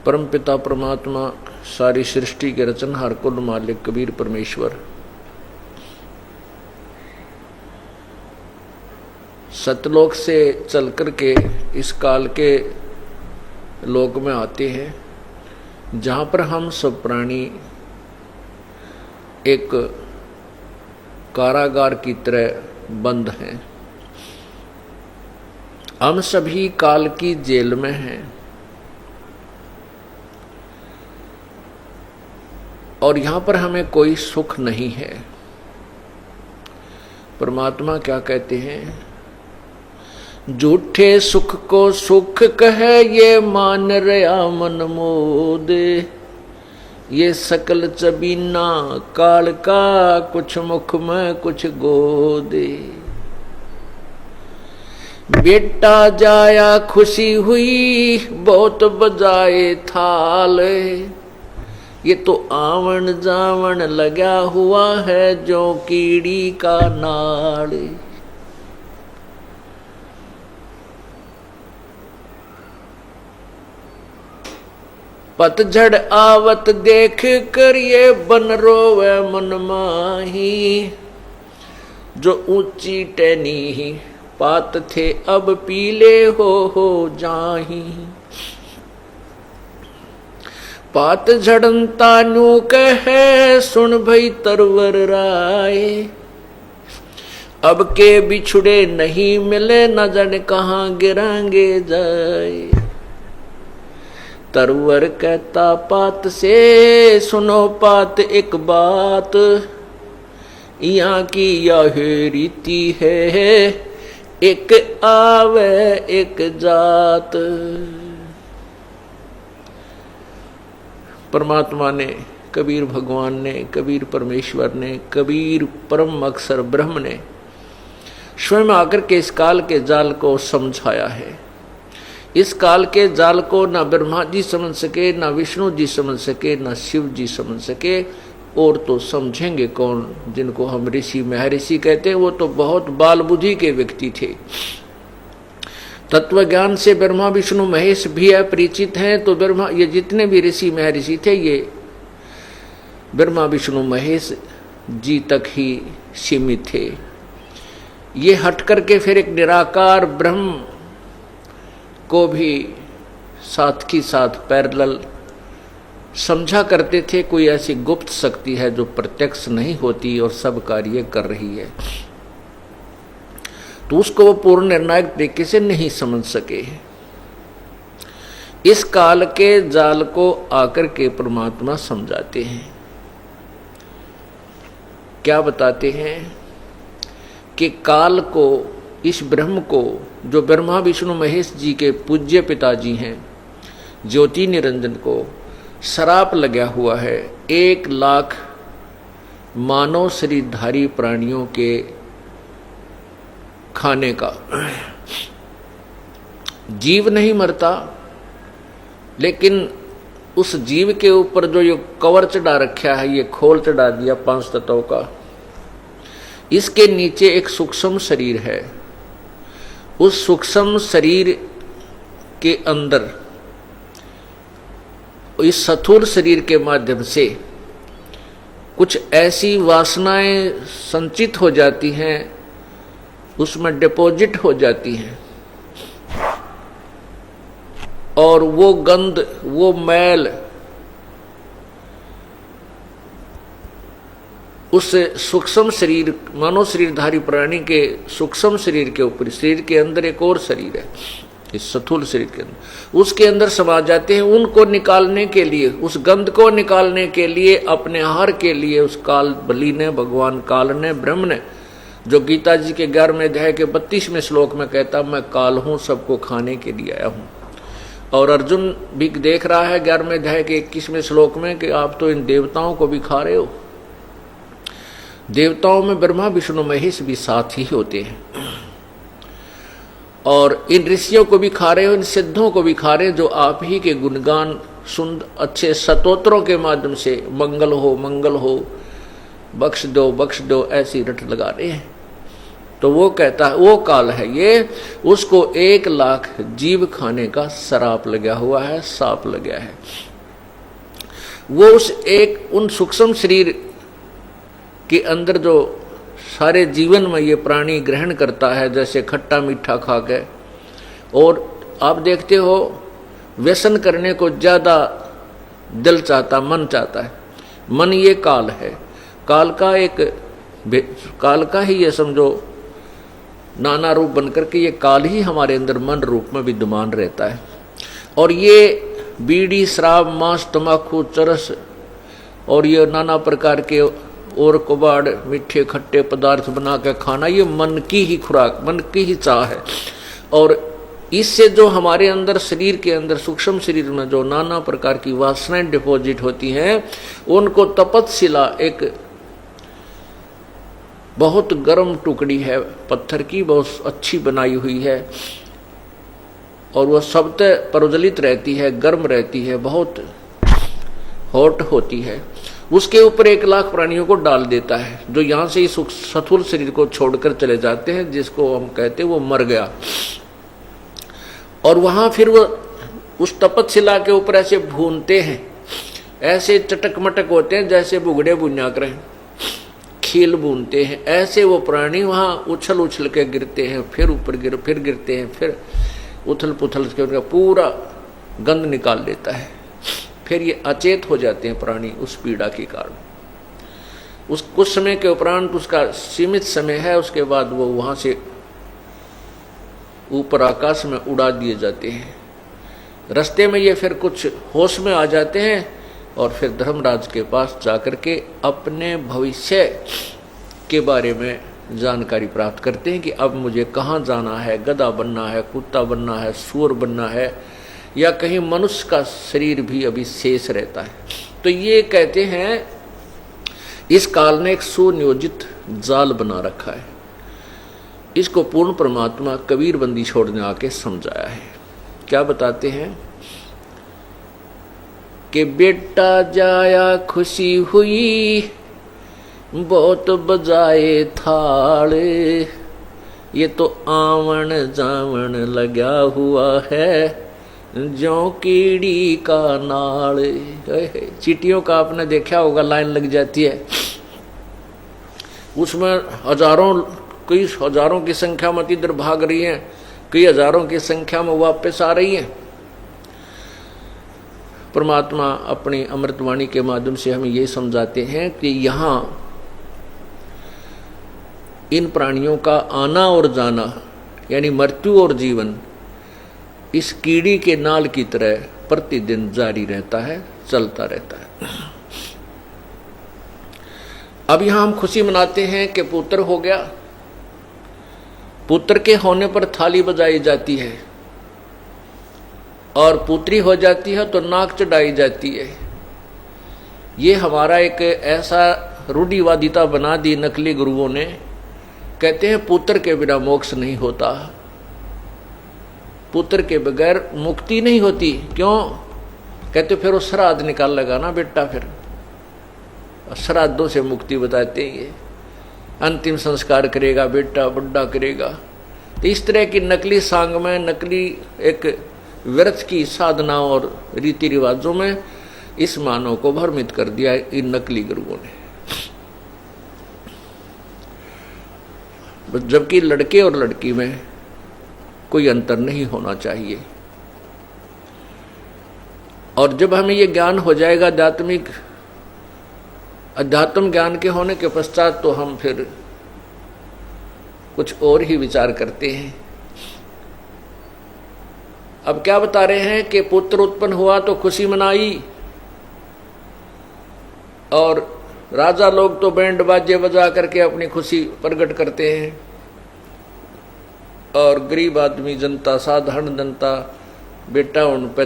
परमपिता परमात्मा सारी सृष्टि के रचनहार कुल मालिक कबीर परमेश्वर सतलोक से चल कर के इस काल के लोक में आते हैं, जहाँ पर हम सब प्राणी एक कारागार की तरह बंद हैं। हम सभी काल की जेल में हैं और यहाँ पर हमें कोई सुख नहीं है। परमात्मा क्या कहते हैं? झूठे सुख को सुख कहे ये मान रया मन मोद, ये सकल चबीना काल का कुछ मुख में कुछ गोद। बेटा जाया खुशी हुई बहुत बजाए थाल, ये तो आवन जावन लगा हुआ है जो कीड़ी का नाड़। पतझड़ आवत देख कर ये बन रोवे मन माही, जो ऊंची टहनी पात थे अब पीले हो जाही। पात झड़नता नू कहे सुन भई तरवर राय, अब के बिछुड़े नहीं मिले न जाने कहाँ गिरांगे जाए। तरवर कहता पात से सुनो पात एक बात, यहाँ की यह रीति है एक आवे एक जात। परमात्मा ने, कबीर भगवान ने, कबीर परमेश्वर ने, कबीर परम अक्षर ब्रह्म ने स्वयं आकर के इस काल के जाल को समझाया है। इस काल के जाल को ना ब्रह्मा जी समझ सके, ना विष्णु जी समझ सके, ना शिव जी समझ सके, और तो समझेंगे कौन? जिनको हम ऋषि महर्षि कहते हैं, वो तो बहुत बाल बुद्धि के व्यक्ति थे। तत्व ज्ञान से ब्रह्मा विष्णु महेश भी अपरिचित हैं, तो ब्रह्मा, ये जितने भी ऋषि महर्षि थे ये ब्रह्मा विष्णु महेश जी तक ही सीमित थे। ये हट करके फिर एक निराकार ब्रह्म को भी साथ की साथ पैरेलल समझा करते थे। कोई ऐसी गुप्त शक्ति है जो प्रत्यक्ष नहीं होती और सब कार्य कर रही है, तो उसको वो पूर्ण निर्णायक तरीके से नहीं समझ सके। इस काल के जाल को आकर के परमात्मा समझाते हैं। क्या बताते हैं? कि काल को, इस ब्रह्म को, जो ब्रह्मा विष्णु महेश जी के पूज्य पिताजी हैं, ज्योति निरंजन को श्राप लगा हुआ है 1 लाख मानव शरीरधारी प्राणियों के खाने का। जीव नहीं मरता, लेकिन उस जीव के ऊपर जो ये कवर चढ़ा रखा है, ये खोल चढ़ा दिया 5 तत्वों का, इसके नीचे एक सूक्ष्म शरीर है। उस सूक्ष्म शरीर के अंदर इस स्थूल शरीर के माध्यम से कुछ ऐसी वासनाएं संचित हो जाती हैं, उसमें डिपॉजिट हो जाती हैं, और वो गंध, वो मैल उस सूक्ष्म शरीर, मानव शरीरधारी प्राणी के सूक्ष्म शरीर के ऊपर, शरीर के अंदर एक और शरीर है, इस स्थूल शरीर के अंदर, उसके अंदर समा जाते हैं। उनको निकालने के लिए, उस गंध को निकालने के लिए, अपने आहार के लिए उस काल बलि ने, भगवान काल ने, ब्रह्म ने, जो गीता जी के 11वें अध्याय के 32वें श्लोक में कहता, मैं काल हूँ, सबको खाने के लिए आया हूँ। और अर्जुन भी देख रहा है 11वें अध्याय के 21वें श्लोक में कि आप तो इन देवताओं को भी खा रहे हो। देवताओं में ब्रह्मा विष्णु महेश भी साथ ही होते हैं, और इन ऋषियों को भी खा रहे हो, इन सिद्धों को भी खा रहे हो, जो आप ही के गुणगान सुन अच्छे स्तोत्रों के माध्यम से मंगल हो, बख्श दो ऐसी रट लगा रहे हैं। तो वो कहता है वो काल है ये, उसको 1 लाख जीव खाने का सराप लगा हुआ है, साप लगा है। वो उन सूक्ष्म शरीर के अंदर जो सारे जीवन में ये प्राणी ग्रहण करता है, जैसे खट्टा मीठा खा के, और आप देखते हो व्यसन करने को ज्यादा दिल चाहता, मन चाहता है। मन ये काल है, काल का ही ये समझो नाना रूप बनकर के ये काल ही हमारे अंदर मन रूप में विद्यमान रहता है। और ये बीड़ी, शराब, मांस, तंबाकू, चरस और ये नाना प्रकार के और कबाड़, मीठे खट्टे पदार्थ बना के खाना, ये मन की ही खुराक, मन की ही चाह है। और इससे जो हमारे अंदर शरीर के अंदर सूक्ष्म शरीर में जो नाना प्रकार की वासनाएं डिपॉजिट होती हैं, उनको तपतशिला एक बहुत गर्म टुकड़ी है पत्थर की, बहुत अच्छी बनाई हुई है, और वह सबसे प्रज्वलित रहती है, गर्म रहती है, बहुत हॉट होती है। उसके ऊपर 1 लाख प्राणियों को डाल देता है, जो यहाँ से इस स्थूल शरीर को छोड़कर चले जाते हैं, जिसको हम कहते हैं वो मर गया। और वहां फिर वो उस तपतशिला के ऊपर ऐसे भूनते हैं, ऐसे चटक मटक होते हैं जैसे बुगड़े बुनिया करें, खील भूनते हैं, ऐसे वो प्राणी वहां उछल उछल के गिरते हैं, फिर ऊपर फिर गिरते हैं, फिर उथल पुथल के उनका पूरा गंध निकाल लेता है। फिर ये अचेत हो जाते हैं प्राणी उस पीड़ा के कारण। उस कुछ समय के उपरांत उसका सीमित समय है, उसके बाद वो वहां से ऊपर आकाश में उड़ा दिए जाते हैं। रास्ते में ये फिर कुछ होश में आ जाते हैं और फिर धर्मराज के पास जाकर के अपने भविष्य के बारे में जानकारी प्राप्त करते हैं कि अब मुझे कहाँ जाना है, गधा बनना है, कुत्ता बनना है, सूअर बनना है, या कहीं मनुष्य का शरीर भी अभी शेष रहता है। तो ये कहते हैं इस काल ने एक सुनियोजित जाल बना रखा है। इसको पूर्ण परमात्मा कबीर बंदी छोड़ने आके समझाया है। क्या बताते हैं कि बेटा जाया खुशी हुई, बहुत बजाए थाले, ये तो आवन जावन लगा हुआ है, ज्यों कीड़ी का नाल। चींटियों का आपने देखा होगा, लाइन लग जाती है, उसमें कई हजारों की संख्या में इधर भाग रही हैं, कई हजारों की संख्या में वापस आ रही हैं। परमात्मा अपनी अमृतवाणी के माध्यम से हमें ये समझाते हैं कि यहाँ इन प्राणियों का आना और जाना, यानी मृत्यु और जीवन, इस कीड़ी के नाल की तरह प्रतिदिन जारी रहता है, चलता रहता है। अब यहाँ हम खुशी मनाते हैं कि पुत्र हो गया, पुत्र के होने पर थाली बजाई जाती है, और पुत्री हो जाती है तो नाक चढ़ाई जाती है। ये हमारा एक ऐसा रूढ़िवादिता बना दी नकली गुरुओं ने। कहते हैं पुत्र के बिना मोक्ष नहीं होता, पुत्र के बगैर मुक्ति नहीं होती। क्यों? कहते फिर वो श्राद्ध निकाल लगा ना बेटा, फिर श्राद्धों से मुक्ति बताते हैं। ये अंतिम संस्कार करेगा बेटा, बुढ़ा करेगा। तो इस तरह की नकली सांग में, नकली एक व्यर्थ की साधना और रीति रिवाजों में इस मानव को भ्रमित कर दिया इन नकली गुरुओं ने। जबकि लड़के और लड़की में कोई अंतर नहीं होना चाहिए। और जब हमें ये ज्ञान हो जाएगा अध्यात्म ज्ञान के होने के पश्चात, तो हम फिर कुछ और ही विचार करते हैं। अब क्या बता रहे हैं कि पुत्र उत्पन्न हुआ तो खुशी मनाई, और राजा लोग तो बैंड बाजे बजा करके अपनी खुशी प्रकट करते हैं, और गरीब आदमी, जनता, साधारण जनता बेटा उन पे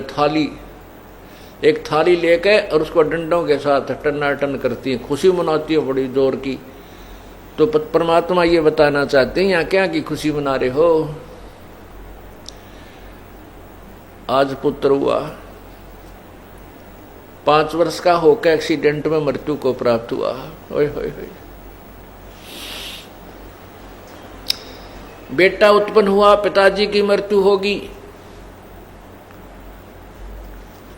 एक थाली लेके और उसको डंडों के साथ टनाटन करती है, खुशी मनाती है बड़ी जोर की। तो परमात्मा ये बताना चाहते हैं यहाँ क्या की खुशी मना रहे हो? आज पुत्र हुआ, 5 वर्ष का होकर एक्सीडेंट में मृत्यु को प्राप्त हुआ। ओए होए होए। बेटा उत्पन्न हुआ, पिताजी की मृत्यु होगी,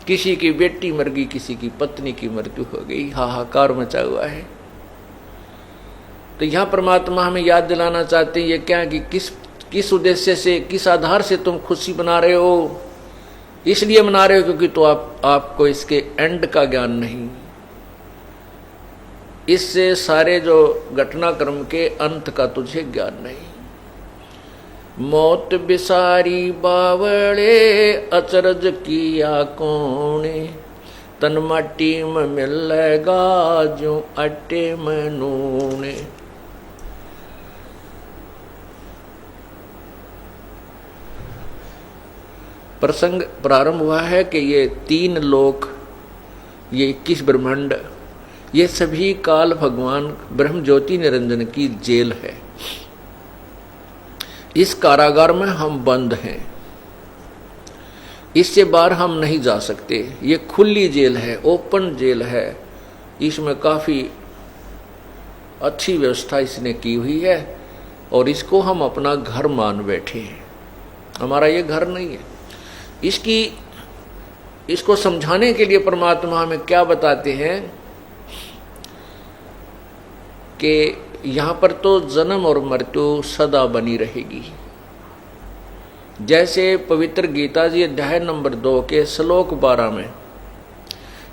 किसी की बेटी मर गई, किसी की पत्नी की मृत्यु हो गई, हाहाकार मचा हुआ है। तो यहां परमात्मा हमें याद दिलाना चाहते हैं ये क्या कि किस उद्देश्य से, किस आधार से तुम खुशी मना रहे हो। इसलिए मना रहे हो क्योंकि तो आपको इसके एंड का ज्ञान नहीं, इससे सारे जो घटनाक्रम के अंत का तुझे ज्ञान नहीं। मौत बिसारी बावड़े अचरज किया कोने, तन माटी में मिलेगा जो आटे में नूने। प्रसंग प्रारंभ हुआ है कि ये 3 लोक, ये 21 ब्रह्मांड, ये सभी काल भगवान ब्रह्म ज्योति निरंजन की जेल है। इस कारागार में हम बंद हैं, इससे बाहर हम नहीं जा सकते। ये खुली जेल है, ओपन जेल है। इसमें काफी अच्छी व्यवस्था इसने की हुई है और इसको हम अपना घर मान बैठे हैं। हमारा ये घर नहीं है। इसको समझाने के लिए परमात्मा हमें क्या बताते हैं कि यहां पर तो जन्म और मृत्यु सदा बनी रहेगी। जैसे पवित्र गीता जी अध्याय नंबर 2 के श्लोक 12 में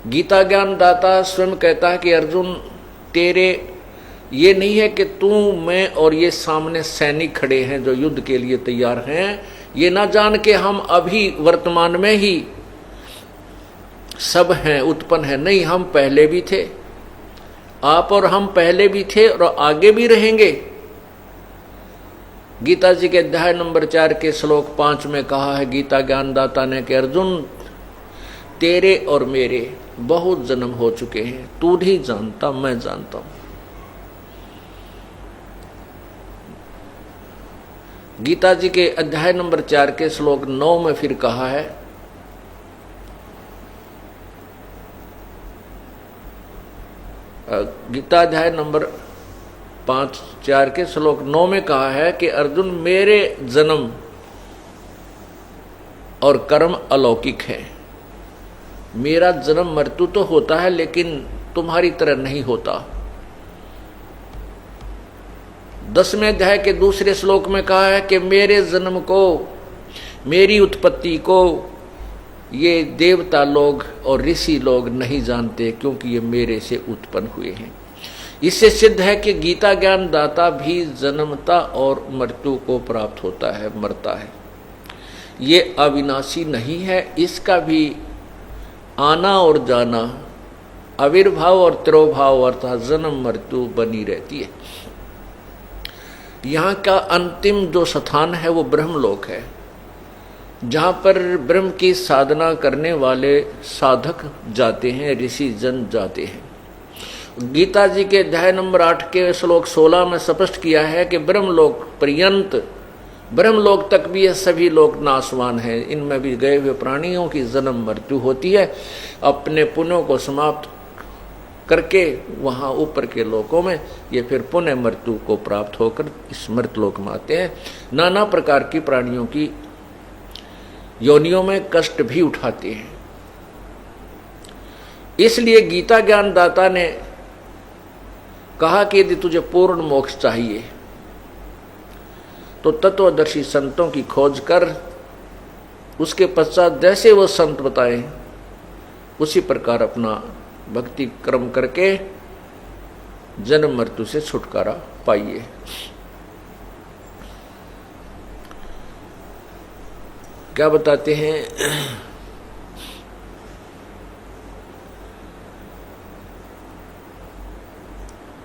गीता ज्ञान दाता स्वयं कहता है कि अर्जुन, तेरे ये नहीं है कि तू, मैं और ये सामने सैनिक खड़े हैं जो युद्ध के लिए तैयार हैं, ये ना जान के हम अभी वर्तमान में ही सब हैं, उत्पन्न है। नहीं, हम पहले भी थे, आप और हम पहले भी थे और आगे भी रहेंगे। गीता जी के अध्याय नंबर 4 के श्लोक 5 में कहा है गीता ज्ञानदाता ने कि अर्जुन, तेरे और मेरे बहुत जन्म हो चुके हैं, तू नहीं जानता, मैं जानता हूं। गीता जी के अध्याय नंबर 4 के श्लोक 9 में फिर कहा है, गीता अध्याय नंबर 5-4 के श्लोक 9 में कहा है कि अर्जुन, मेरे जन्म और कर्म अलौकिक है। मेरा जन्म मृत्यु तो होता है लेकिन तुम्हारी तरह नहीं होता। 10वें अध्याय के दूसरे श्लोक में कहा है कि मेरे जन्म को, मेरी उत्पत्ति को ये देवता लोग और ऋषि लोग नहीं जानते क्योंकि ये मेरे से उत्पन्न हुए हैं। इससे सिद्ध है कि गीता ज्ञान दाता भी जन्मता और मृत्यु को प्राप्त होता है, मरता है। ये अविनाशी नहीं है, इसका भी आना और जाना, आविर्भाव और तिरोभाव अर्थात जन्म मृत्यु बनी रहती है। यहाँ का अंतिम जो स्थान है वो ब्रह्मलोक है, जहाँ पर ब्रह्म की साधना करने वाले साधक जाते हैं, ऋषि जन जाते हैं। गीता जी के अध्याय नंबर 8 के श्लोक 16 में स्पष्ट किया है कि ब्रह्मलोक पर्यंत, ब्रह्मलोक तक भी ये सभी लोग नाशवान हैं। इनमें भी गए हुए प्राणियों की जन्म मृत्यु होती है। अपने पुण्यों को समाप्त करके वहाँ ऊपर के लोकों में ये फिर पुण्य मृत्यु को प्राप्त होकर इस मृतलोक में आते हैं। नाना प्रकार की प्राणियों की योनियों में कष्ट भी उठाते हैं। इसलिए गीता ज्ञान दाता ने कहा कि यदि तुझे पूर्ण मोक्ष चाहिए तो तत्वदर्शी संतों की खोज कर, उसके पश्चात जैसे वो संत बताएं उसी प्रकार अपना भक्ति कर्म करके जन्म मृत्यु से छुटकारा पाइए। क्या बताते हैं?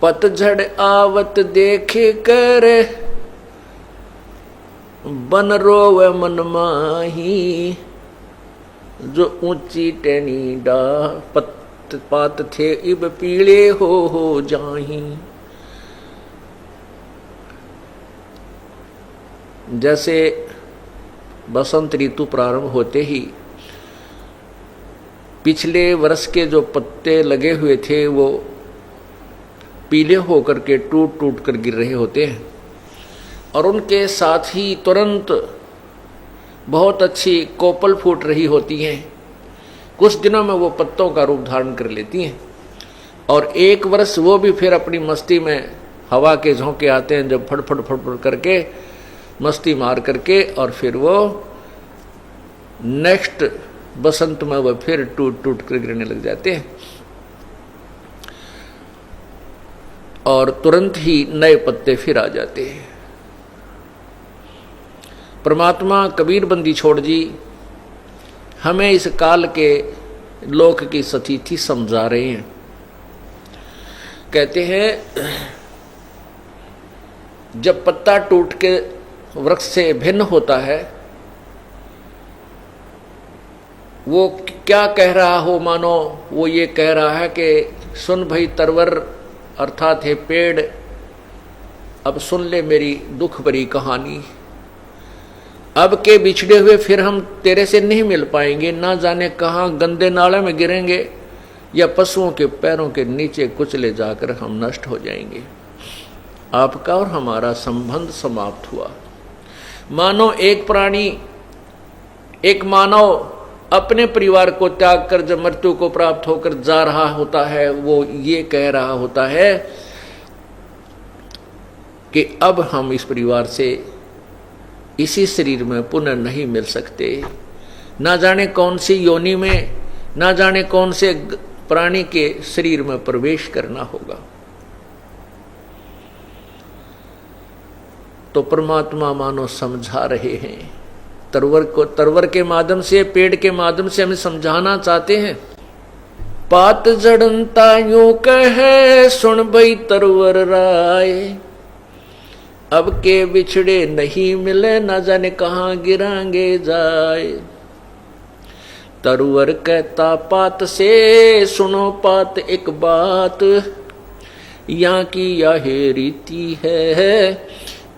पतझड़ आवत देख कर बन रोवे मन माही, जो ऊंची टहनी डा पात थे इब पीले हो जाही। जैसे बसंत ऋतु प्रारंभ होते ही पिछले वर्ष के जो पत्ते लगे हुए थे वो पीले होकर के टूट टूट कर गिर रहे होते हैं। और उनके साथ ही तुरंत बहुत अच्छी कोपल फूट रही होती हैं। कुछ दिनों में वो पत्तों का रूप धारण कर लेती हैं और 1 वर्ष वो भी फिर अपनी मस्ती में हवा के झोंके आते हैं, जब फटफट फटफट करके मस्ती मार करके, और फिर वो नेक्स्ट बसंत में वो फिर टूट टूट कर गिरने लग जाते हैं और तुरंत ही नए पत्ते फिर आ जाते हैं। परमात्मा कबीर बंदी छोड़ जी हमें इस काल के लोक की स्थिति समझा रहे हैं। कहते हैं जब पत्ता टूट के वृक्ष से भिन्न होता है, वो क्या कह रहा हो, मानो वो ये कह रहा है कि सुन भाई तरवर अर्थात है पेड़, अब सुन ले मेरी दुख भरी कहानी। अब के बिछड़े हुए फिर हम तेरे से नहीं मिल पाएंगे, ना जाने कहाँ गंदे नाले में गिरेंगे या पशुओं के पैरों के नीचे कुचले जाकर हम नष्ट हो जाएंगे। आपका और हमारा संबंध समाप्त हुआ। मानो एक प्राणी, एक मानव अपने परिवार को त्याग कर जब मृत्यु को प्राप्त होकर जा रहा होता है, वो ये कह रहा होता है कि अब हम इस परिवार से इसी शरीर में पुनः नहीं मिल सकते। ना जाने कौन सी योनि में, ना जाने कौन से प्राणी के शरीर में प्रवेश करना होगा। तो परमात्मा मानो समझा रहे हैं, तरवर के माध्यम से, पेड़ के माध्यम से हमें समझाना चाहते हैं। पात जड़नता यूं कहे सुन भई तरवर राय, अब के बिछड़े नहीं मिले, न जाने कहाँ गिरांगे जाए। तरवर कहता पात से सुनो पात एक बात, यहाँ की यह रीति है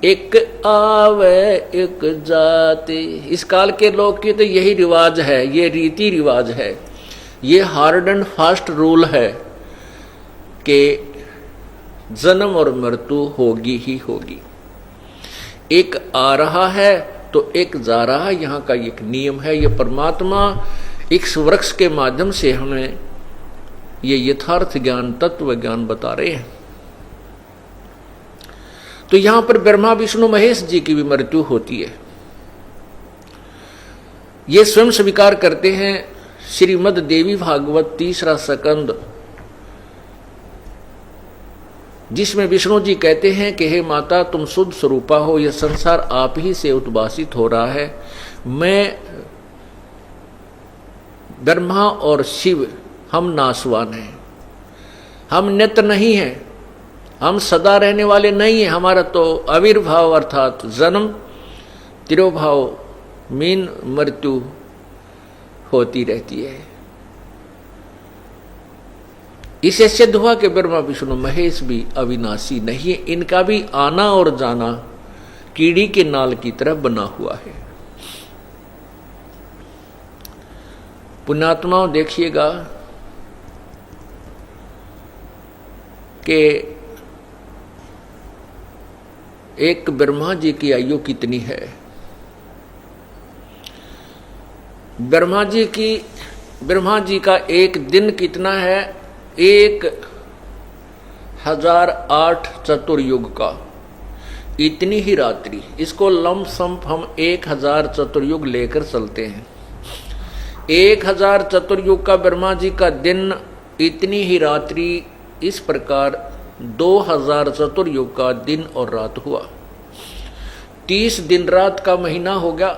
एक आवे एक जाते। इस काल के लोग की तो यही रिवाज है, ये रीति रिवाज है, ये हार्ड एंड फास्ट रूल है कि जन्म और मृत्यु होगी ही होगी। एक आ रहा है तो एक जा रहा है, यहाँ का एक नियम है। ये परमात्मा इस वृक्ष के माध्यम से हमें ये यथार्थ ज्ञान, तत्व ज्ञान बता रहे हैं। तो यहां पर ब्रह्मा विष्णु महेश जी की भी मृत्यु होती है, ये स्वयं स्वीकार करते हैं। श्रीमद् देवी भागवत 3रा स्कंद, जिसमें विष्णु जी कहते हैं कि हे माता तुम शुद्ध स्वरूपा हो, यह संसार आप ही से उद्भासित हो रहा है। मैं ब्रह्मा और शिव हम नाशवान हैं, हम नित्य नहीं हैं, हम सदा रहने वाले नहीं हैं। हमारा तो आविर्भाव अर्थात जन्म, तिरोभाव, मीन मृत्यु होती रहती है। इसे सिद्ध हुआ कि ब्रह्मा विष्णु महेश भी अविनाशी नहीं है, इनका भी आना और जाना कीड़ी के नाल की तरह बना हुआ है। पुण्यात्माओं देखिएगा कि एक ब्रह्मा जी की आयु कितनी है। ब्रह्मा जी का एक दिन कितना है, 1008 चतुर्युग का, इतनी ही रात्रि। इसको लंब संप हम 1000 चतुर्युग लेकर चलते हैं। 1000 चतुर्युग का ब्रह्मा जी का दिन, इतनी ही रात्रि, इस प्रकार 2000 चतुर्युग का दिन और रात हुआ। 30 दिन रात का महीना हो गया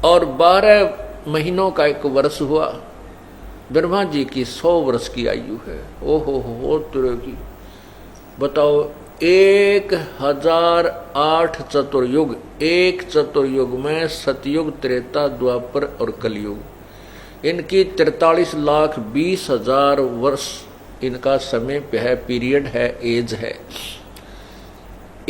और 12 महीनों का एक वर्ष हुआ। ब्रह्मा जी की 100 वर्ष की आयु है। ओहो तेरे की बताओ, 1008 चतुर्युग, एक चतुर्युग में सतयुग, त्रेता, द्वापर और कलयुग, इनकी 43,20,000 वर्ष इनका समय है, पीरियड है, एज है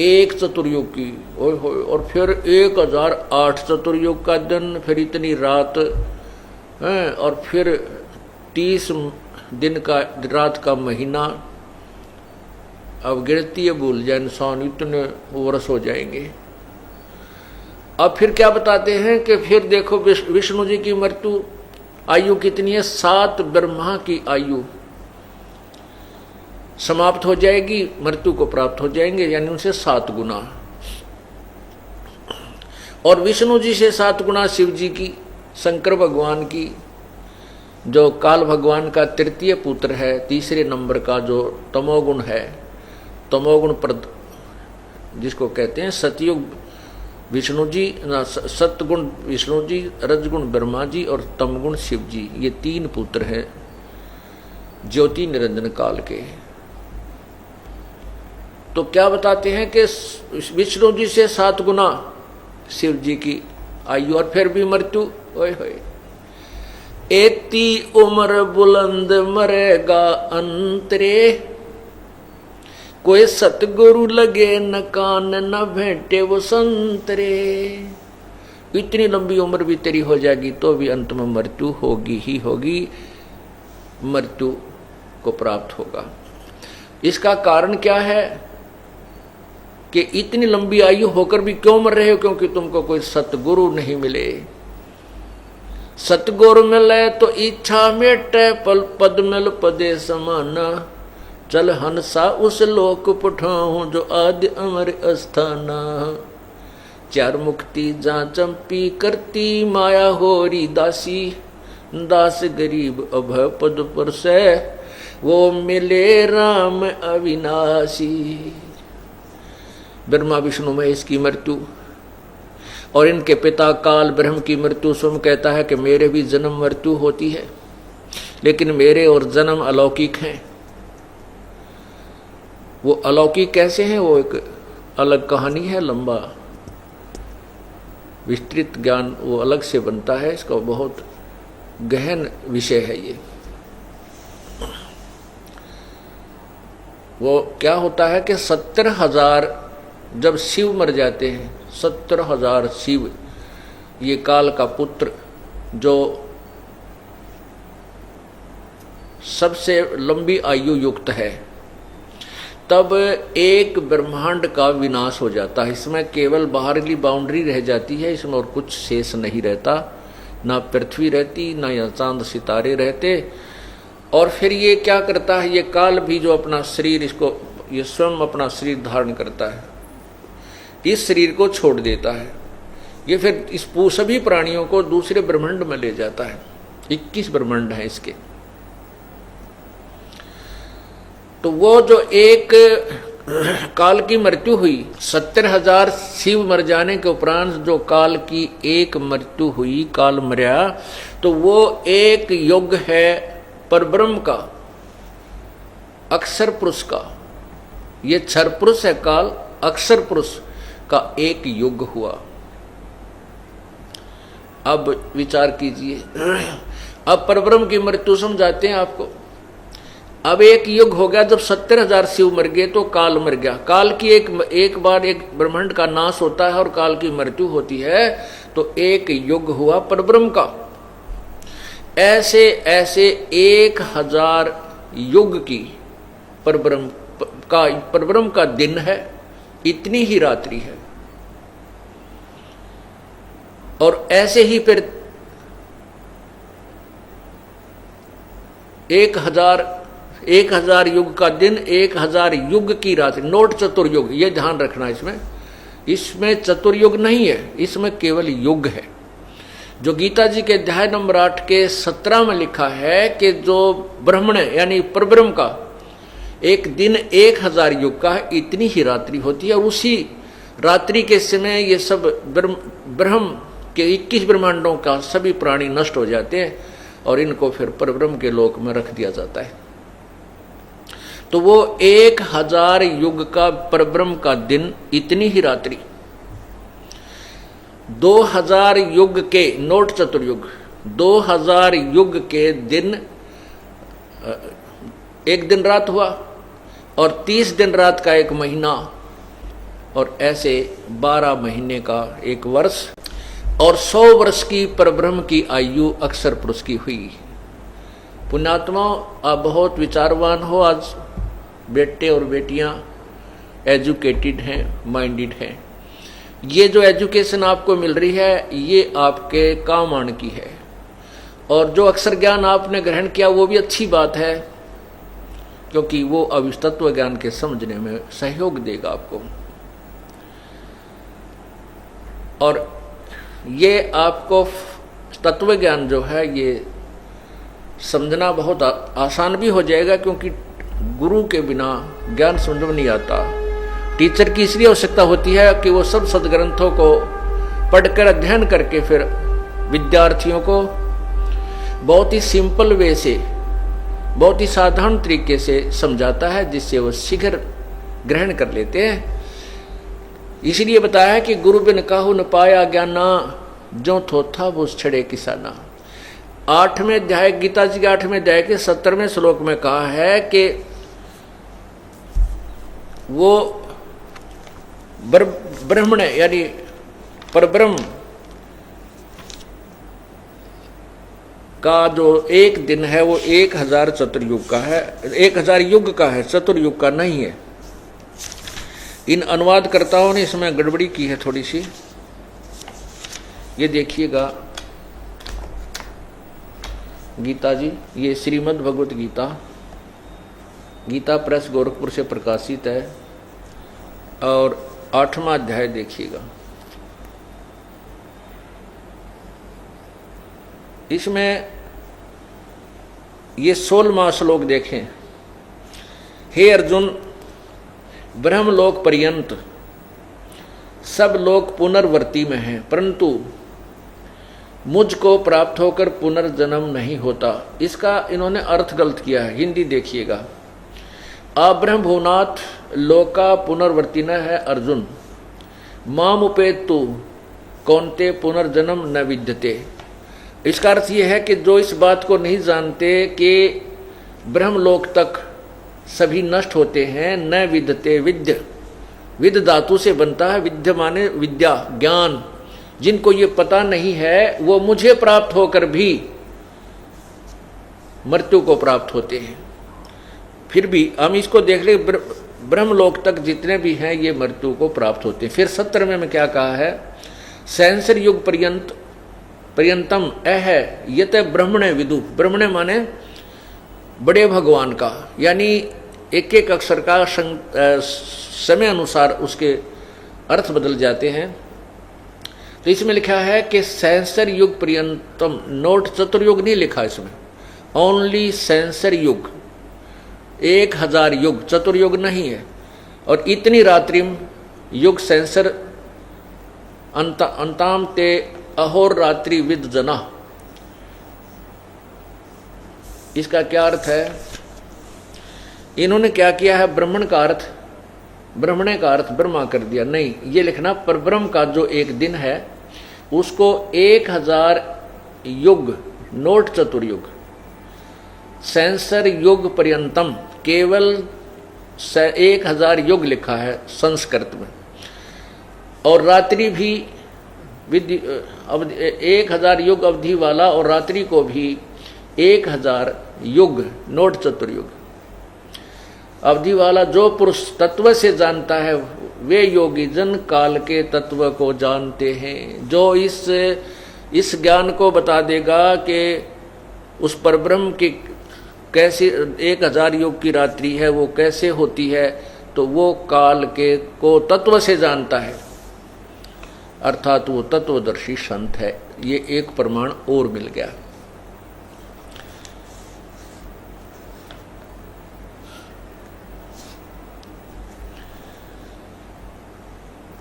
एक चतुर्युग की। और फिर 1008 चतुर्युग का दिन, फिर इतनी रात है, और फिर 30 दिन का रात का महीना, अब गिनती है भूल जाए इंसान, इतने वर्ष हो जाएंगे। अब फिर क्या बताते हैं कि फिर देखो विष्णु जी की मृत्यु आयु कितनी है, 7 ब्रह्मा की आयु समाप्त हो जाएगी, मृत्यु को प्राप्त हो जाएंगे, यानी उनसे 7 गुना। और विष्णु जी से 7 गुना शिव जी की, शंकर भगवान की, जो काल भगवान का तृतीय पुत्र है, तीसरे नंबर का जो तमोगुण है, तमोगुण प्रद जिसको कहते हैं सतयुग विष्णु जी, सतगुण विष्णु जी, रजगुण ब्रह्मा जी और तमगुण शिव जी, ये 3 पुत्र हैं ज्योति निरंजन काल के। तो क्या बताते हैं कि विष्णु जी से 7 गुना शिव जी की आयु, और फिर भी मृत्यु। ओए होए, एती उम्र बुलंद मरेगा अंतरे, कोई सतगुरु लगे न कान न भेंटे वो संतरे। इतनी लंबी उम्र भी तेरी हो जाएगी तो भी अंत में मृत्यु होगी ही होगी, मृत्यु को प्राप्त होगा। इसका कारण क्या है कि इतनी लंबी आयु होकर भी क्यों मर रहे हो? क्योंकि तुमको कोई सतगुरु नहीं मिले। सतगुरु मिले तो इच्छा मेटे, पल पद मिल पदे समाना, चल हंसा उस लोक पठाऊं जो आदि अमर अस्थाना। 4 मुक्ति जा चंपी करती माया होरी दासी, दास गरीब अभय पद पर से वो मिले राम अविनाशी। ब्रह्मा विष्णु महेश की मृत्यु और इनके पिता काल ब्रह्म की मृत्यु। स्वयं कहता है कि मेरे भी जन्म मृत्यु होती है, लेकिन मेरे और जन्म अलौकिक हैं। वो अलौकिक कैसे हैं, वो एक अलग कहानी है, लंबा विस्तृत ज्ञान वो अलग से बनता है, इसका बहुत गहन विषय है ये। वो क्या होता है कि 70,000 जब शिव मर जाते हैं, 70,000 शिव, ये काल का पुत्र जो सबसे लंबी आयु युक्त है, तब एक ब्रह्मांड का विनाश हो जाता है। इसमें केवल बाहरली बाउंड्री रह जाती है, इसमें और कुछ शेष नहीं रहता, ना पृथ्वी रहती, ना यहाँ चांद सितारे रहते। और फिर ये क्या करता है, ये काल भी जो अपना शरीर, इसको ये स्वयं अपना शरीर धारण करता है, इस शरीर को छोड़ देता है। ये फिर इस सभी प्राणियों को दूसरे ब्रह्मांड में ले जाता है। 21 ब्रह्मांड है इसके। तो वो जो एक काल की मृत्यु हुई, 70,000 शिव मर जाने के उपरांत जो काल की एक मृत्यु हुई, काल मर्या, तो वो एक युग है परब्रह्म का, अक्षर पुरुष का। ये क्षर पुरुष है काल, अक्षर पुरुष का एक युग हुआ। अब विचार कीजिए, अब परब्रह्म की मृत्यु समझाते हैं आपको। अब एक युग हो गया, जब 70,000 शिव मर गए तो काल मर गया। काल की एक बार एक ब्रह्मांड का नाश होता है और काल की मृत्यु होती है, तो एक युग हुआ परब्रह्म का। ऐसे ऐसे 1000 युग की परब्रह्म का दिन है, इतनी ही रात्रि है। और ऐसे ही फिर 1000 युग का दिन, 1000 युग की रात्रि। नोट चतुर्युग, ये ध्यान रखना। इसमें चतुर्युग नहीं है, इसमें केवल युग है। जो गीता जी के अध्याय नंबर 8 के 17 में लिखा है कि जो ब्रह्मण यानी परब्रह्म का एक दिन 1000 युग का है, इतनी ही रात्रि होती है। और उसी रात्रि के समय ये सब ब्रह्म के 21 ब्रह्मांडों का सभी प्राणी नष्ट हो जाते हैं और इनको फिर परब्रह्म के लोक में रख दिया जाता है। तो वो 1000 युग का परब्रह्म का दिन, इतनी ही रात्रि। 2000 युग के, नोट चतुर्युग, 2000 युग के दिन एक दिन रात हुआ, और 30 दिन रात का एक महीना, और ऐसे 12 महीने का एक वर्ष, और 100 वर्ष की परब्रह्म की आयु अक्षर पुरुष की हुई। पुण्यात्मा, आप बहुत विचारवान हो। आज बेटे और बेटियां एजुकेटेड हैं, माइंडेड हैं। ये जो एजुकेशन आपको मिल रही है ये आपके काम आने की है, और जो अक्षर ज्ञान आपने ग्रहण किया वो भी अच्छी बात है, क्योंकि वो अब इस तत्व ज्ञान के समझने में सहयोग देगा आपको। और ये आपको तत्व ज्ञान जो है ये समझना बहुत आसान भी हो जाएगा, क्योंकि गुरु के बिना ज्ञान समझ में नहीं आता। टीचर की इसलिए आवश्यकता होती है कि वो सब सदग्रंथों को पढ़कर अध्ययन करके फिर विद्यार्थियों को बहुत ही सिंपल वे से, बहुत ही साधारण तरीके से समझाता है, जिससे वो शीघ्र ग्रहण कर लेते हैं। इसलिए बताया है कि गुरु बिन काहू न पाया ज्ञाना, जो थोथा वो छड़े किसाना। 8वें अध्याय, गीता जी के 8वें अध्याय के 70वें श्लोक में कहा है कि वो ब्रह्मण यानी परब्रह्म का जो एक दिन है वो 1000 चतुर्युग का है, 1000 युग का है, चतुर्युग का नहीं है। इन अनुवादकर्ताओं ने इसमें गड़बड़ी की है थोड़ी सी। ये देखिएगा गीता जी, ये श्रीमद् भगवत गीता, गीता प्रेस गोरखपुर से प्रकाशित है, और 8वां अध्याय देखिएगा। इसमें ये 16वां श्लोक देखें। हे अर्जुन, ब्रह्मलोक पर्यंत सब लोग पुनर्वर्ती में हैं, परंतु मुझको प्राप्त होकर पुनर्जन्म नहीं होता। इसका इन्होंने अर्थ गलत किया है, हिंदी देखिएगा। अब्रह्म भुवनाथ लोका पुनर्वर्ती न है अर्जुन, माम उपेतु कौनते पुनर्जन्म न विद्यते। इसका अर्थ यह है कि जो इस बात को नहीं जानते कि ब्रह्मलोक तक सभी नष्ट होते हैं, न विद्यते, विद्य विद धातु से बनता है, विद्य माने विद्या, ज्ञान। जिनको ये पता नहीं है वो मुझे प्राप्त होकर भी मृत्यु को प्राप्त होते हैं। फिर भी हम इसको देख ले, ब्रह्मलोक तक जितने भी हैं ये मृत्यु को प्राप्त होते हैं। फिर 17वें में क्या कहा है, सहस्र युग पर्यंतम अह यत ब्रह्मणे विदु। ब्रह्मणे माने बड़े भगवान का, यानी एक एक अक्षर का समय अनुसार उसके अर्थ बदल जाते हैं। तो इसमें लिखा है कि सहस्र युग पर्यंतम, नोट चतुर्युग नहीं लिखा इसमें, ओनली सहस्र युग, 1000 युग, चतुर्युग नहीं है। और इतनी रात्रिम युग सहस्र अंताम ते अहोर रात्रि विद जना। इसका क्या अर्थ है? इन्होंने क्या किया है, ब्राह्मण का अर्थ, ब्रह्मणे का अर्थ ब्रह्मा कर दिया। नहीं, ये लिखना परब्रह्म का जो एक दिन है उसको 1000 युग, नोट चतुर्युग, सहस्र युग पर्यंतम, केवल 1000 युग लिखा है संस्कृत में। और रात्रि भी 1000 युग अवधि वाला, और रात्रि को भी 1000 युग, नोट चतुर्युग अवधि वाला। जो पुरुष तत्व से जानता है वे योगी जन काल के तत्व को जानते हैं। जो इस ज्ञान को बता देगा कि उस परब्रह्म की कैसे 1000 युग की रात्रि है वो कैसे होती है, तो वो काल के को तत्व से जानता है, अर्थात वो तत्वदर्शी संत है। ये एक प्रमाण और मिल गया।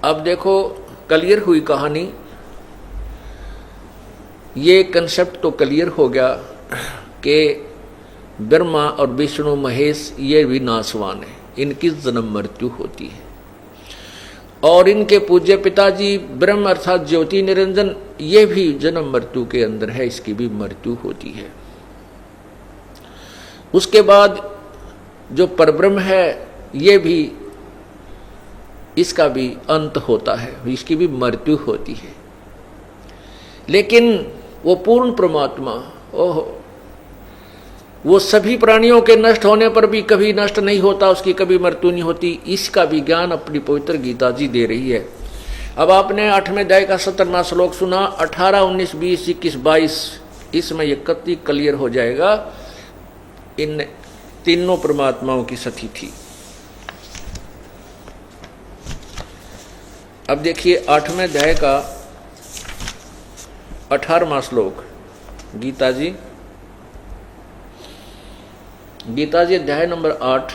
अब देखो क्लियर हुई कहानी, ये कंसेप्ट तो क्लियर हो गया कि ब्रह्मा और विष्णु महेश ये भी नासवान है, इनकी जन्म मृत्यु होती है। और इनके पूज्य पिताजी ब्रह्म अर्थात ज्योति निरंजन, ये भी जन्म मृत्यु के अंदर है, इसकी भी मृत्यु होती है। उसके बाद जो परब्रह्म है ये भी, इसका भी अंत होता है, इसकी भी मृत्यु होती है। लेकिन वो पूर्ण परमात्मा, ओहो, वो सभी प्राणियों के नष्ट होने पर भी कभी नष्ट नहीं होता, उसकी कभी मृत्यु नहीं होती। इसका विज्ञान अपनी पवित्र गीता जी दे रही है। अब आपने 8वें अध्याय का 17वां श्लोक सुना, 18, 19, 20, 21, 22, इसमें ये कति क्लियर हो जाएगा इन तीनों परमात्माओं की स्थिति। अब देखिए 8वें अध्याय का 18वां श्लोक, गीता जी अध्याय नंबर 8,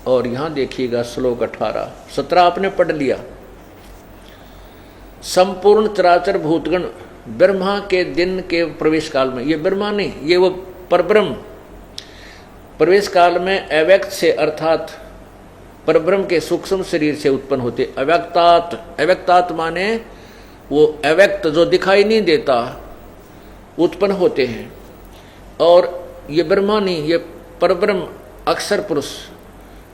और यहां देखिएगा श्लोक 18, 17 आपने पढ़ लिया। संपूर्ण चराचर भूतगण ब्रह्मा के दिन के प्रवेश काल में, ये ब्रह्मा नहीं, ये वो परब्रह्म प्रवेश काल में अव्यक्त से अर्थात परब्रह्म के सूक्ष्म शरीर से उत्पन्न होते। अव्यक्तात माने वो अव्यक्त जो दिखाई नहीं देता उत्पन्न होते हैं। और ये ब्रह्मा नहीं, ये परब्रह्म अक्षर पुरुष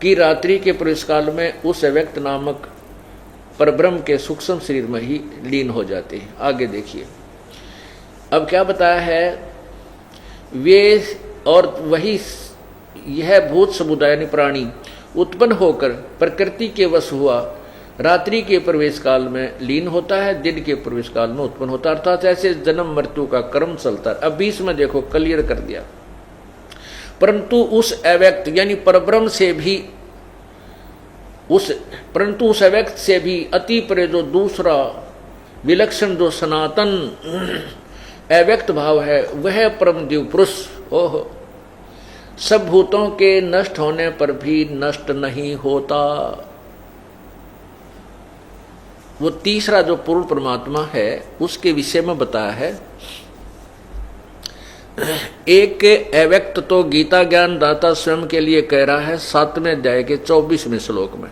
की रात्रि के प्रवेश काल में उस अव्यक्त नामक परब्रह्म के सूक्ष्म शरीर में ही लीन हो जाते हैं। आगे देखिए अब क्या बताया है, वे और वही यह भूत समुदाय यानी प्राणी उत्पन्न होकर प्रकृति के वश हुआ रात्रि के प्रवेश काल में लीन होता है, दिन के प्रवेश काल में उत्पन्न होता है। अर्थात ऐसे जन्म मृत्यु का क्रम चलता है। अब 20 में देखो क्लियर कर दिया, परंतु उस अव्यक्त यानी परब्रह्म से भी उस अव्यक्त से भी अति परे जो दूसरा विलक्षण जो सनातन अव्यक्त भाव है वह परम दिव्य पुरुष ओह सब भूतों के नष्ट होने पर भी नष्ट नहीं होता। वो तीसरा जो पूर्ण परमात्मा है उसके विषय में बताया है। एक अव्यक्त तो गीता ज्ञान दाता स्वयं के लिए कह रहा है 7वें अध्याय के 24वें श्लोक में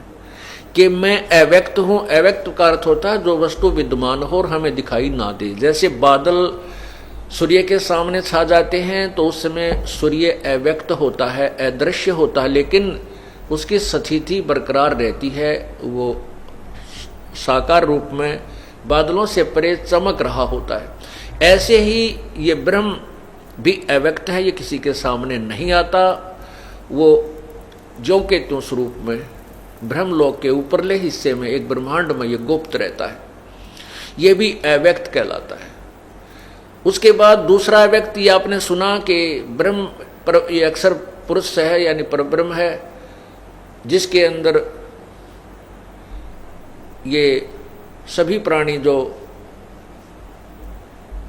कि मैं अव्यक्त हूं। अव्यक्त का अर्थ होता है जो वस्तु विद्यमान हो और हमें दिखाई ना दे। जैसे बादल सूर्य के सामने छा जाते हैं तो उस समय सूर्य अव्यक्त होता है, अदृश्य होता है, लेकिन उसकी स्थिति बरकरार रहती है। वो साकार रूप में बादलों से परे चमक रहा होता है। ऐसे ही ये ब्रह्म भी अव्यक्त है, ये किसी के सामने नहीं आता। वो ज्यों के त्यों स्वरूप में ब्रह्मलोक के ऊपरले हिस्से में एक ब्रह्मांड में ये गुप्त रहता है। ये भी अव्यक्त कहलाता है। उसके बाद दूसरा अव्यक्त ये आपने सुना कि ब्रह्म ये अक्षर पुरुष है यानी परब्रह्म है, जिसके अंदर ये सभी प्राणी जो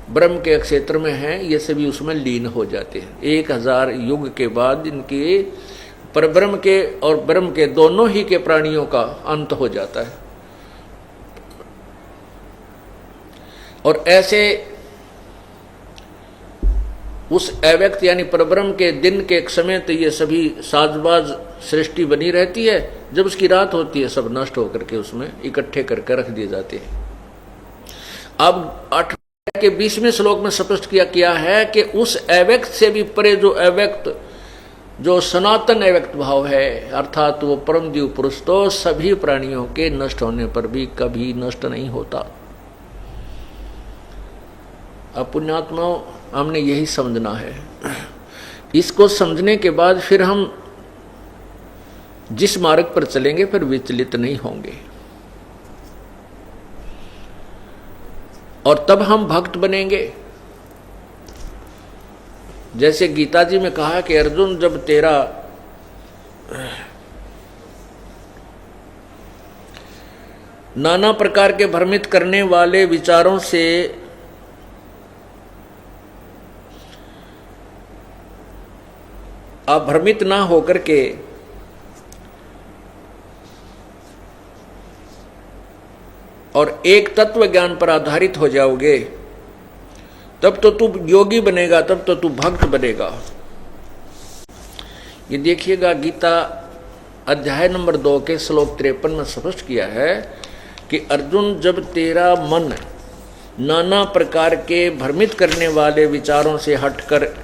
ब्रह्म के क्षेत्र में हैं ये सभी उसमें लीन हो जाते हैं। 1000 युग के बाद इनके परब्रह्म के और ब्रह्म के दोनों ही के प्राणियों का अंत हो जाता है। और ऐसे उस अव्यक्त यानी परब्रह्म के दिन के समय तो ये सभी साजबाज सृष्टि बनी रहती है। जब उसकी रात होती है सब नष्ट होकर के उसमें इकट्ठे करके रख दिए जाते हैं। अब 8 के 20वें श्लोक में स्पष्ट किया है कि उस अव्यक्त से भी परे जो अव्यक्त जो सनातन अव्यक्त भाव है अर्थात वो परम दिव्य पुरुष तो सभी प्राणियों के नष्ट होने पर भी कभी नष्ट नहीं होता। अब पुण्यात्माओं हमने यही समझना है। इसको समझने के बाद फिर हम जिस मार्ग पर चलेंगे फिर विचलित नहीं होंगे और तब हम भक्त बनेंगे। जैसे गीता जी में कहा कि अर्जुन जब तेरा नाना प्रकार के भ्रमित करने वाले विचारों से आप भ्रमित ना होकर के और एक तत्व ज्ञान पर आधारित हो जाओगे तब तो तू योगी बनेगा, तब तो तू भक्त बनेगा। ये देखिएगा गीता अध्याय नंबर 2 के श्लोक 53 में स्पष्ट किया है कि अर्जुन जब तेरा मन नाना प्रकार के भ्रमित करने वाले विचारों से हटकर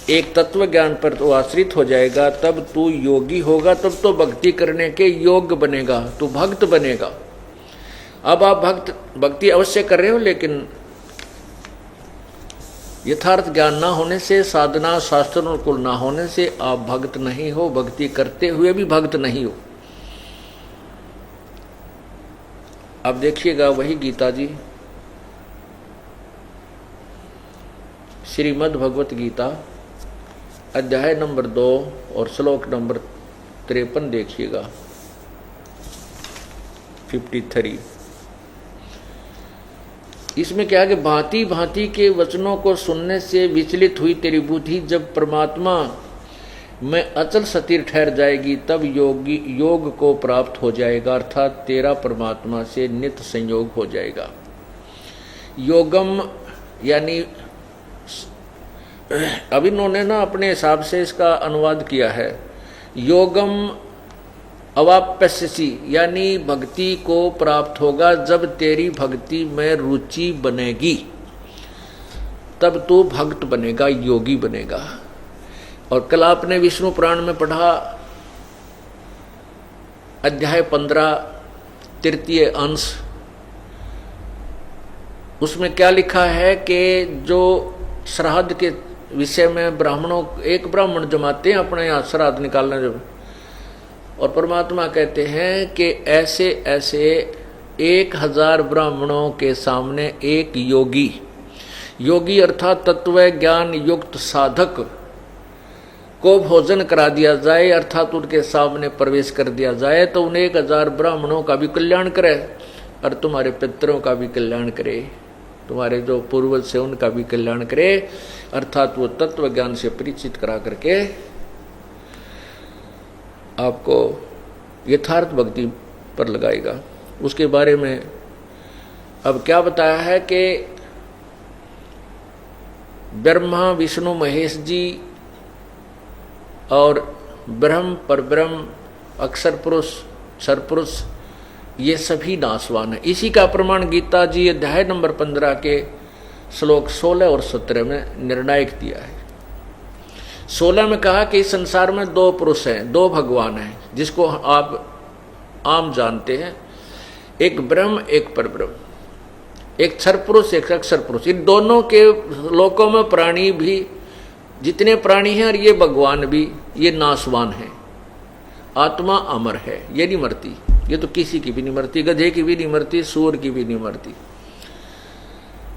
एक तत्व ज्ञान पर तो आश्रित हो जाएगा तब तू योगी होगा, तब तो भक्ति करने के योग्य बनेगा, तू भक्त बनेगा। अब आप भक्ति अवश्य कर रहे हो लेकिन यथार्थ ज्ञान ना होने से, साधना शास्त्र अनुकूल ना होने से आप भक्त नहीं हो, भक्ति करते हुए भी भक्त नहीं हो। अब देखिएगा वही गीता जी, श्रीमद् भगवत गीता अध्याय नंबर 2 और श्लोक नंबर 53 देखिएगा, 53। इसमें क्या है कि भांति भांति के वचनों को सुनने से विचलित हुई तेरी बुद्धि जब परमात्मा में अचल स्थिर ठहर जाएगी, तब योग को प्राप्त हो जाएगा, अर्थात तेरा परमात्मा से नित्य संयोग हो जाएगा। योगम यानी अब इन्होंने ना अपने हिसाब से इसका अनुवाद किया है, योगम अवाप्यसी यानी भक्ति को प्राप्त होगा जब तेरी भक्ति में रुचि बनेगी, तब तू भक्त बनेगा, योगी बनेगा। और कल आपने विष्णु पुराण में पढ़ा अध्याय 15 तृतीय अंश, उसमें क्या लिखा है कि जो श्राद्ध के विषय में ब्राह्मणों, एक ब्राह्मण जमाते हैं अपने यहाँ श्राद्ध निकालने जब, और परमात्मा कहते हैं कि ऐसे ऐसे 1000 ब्राह्मणों के सामने एक योगी, योगी अर्थात तत्व ज्ञान युक्त साधक को भोजन करा दिया जाए, अर्थात उनके सामने प्रवेश कर दिया जाए, तो उन 1000 ब्राह्मणों का भी कल्याण करे और तुम्हारे पितरों का भी कल्याण करे, तुम्हारे जो पूर्वज से उनका भी कल्याण करे, अर्थात वो तत्व ज्ञान से परिचित करा करके आपको यथार्थ भक्ति पर लगाएगा। उसके बारे में अब क्या बताया है कि ब्रह्मा विष्णु महेश जी और ब्रह्म परब्रह्म अक्षर पुरुष सरपुरुष ये सभी नाशवान है। इसी का प्रमाण गीता जी अध्याय नंबर 15 के श्लोक 16 और 17 में निर्णायक दिया है। 16 में कहा कि इस संसार में 2 पुरुष हैं, 2 भगवान हैं, जिसको आप आम जानते हैं, एक ब्रह्म एक परब्रह्म, एक क्षर पुरुष एक अक्षर पुरुष। इन दोनों के लोकों में प्राणी भी, जितने प्राणी हैं और ये भगवान भी, ये नाशवान हैं। आत्मा अमर है, ये नहीं मरती, ये तो किसी की भी नहीं मरती, गधे की भी नहीं मरती, सूअर की भी नहीं मरती।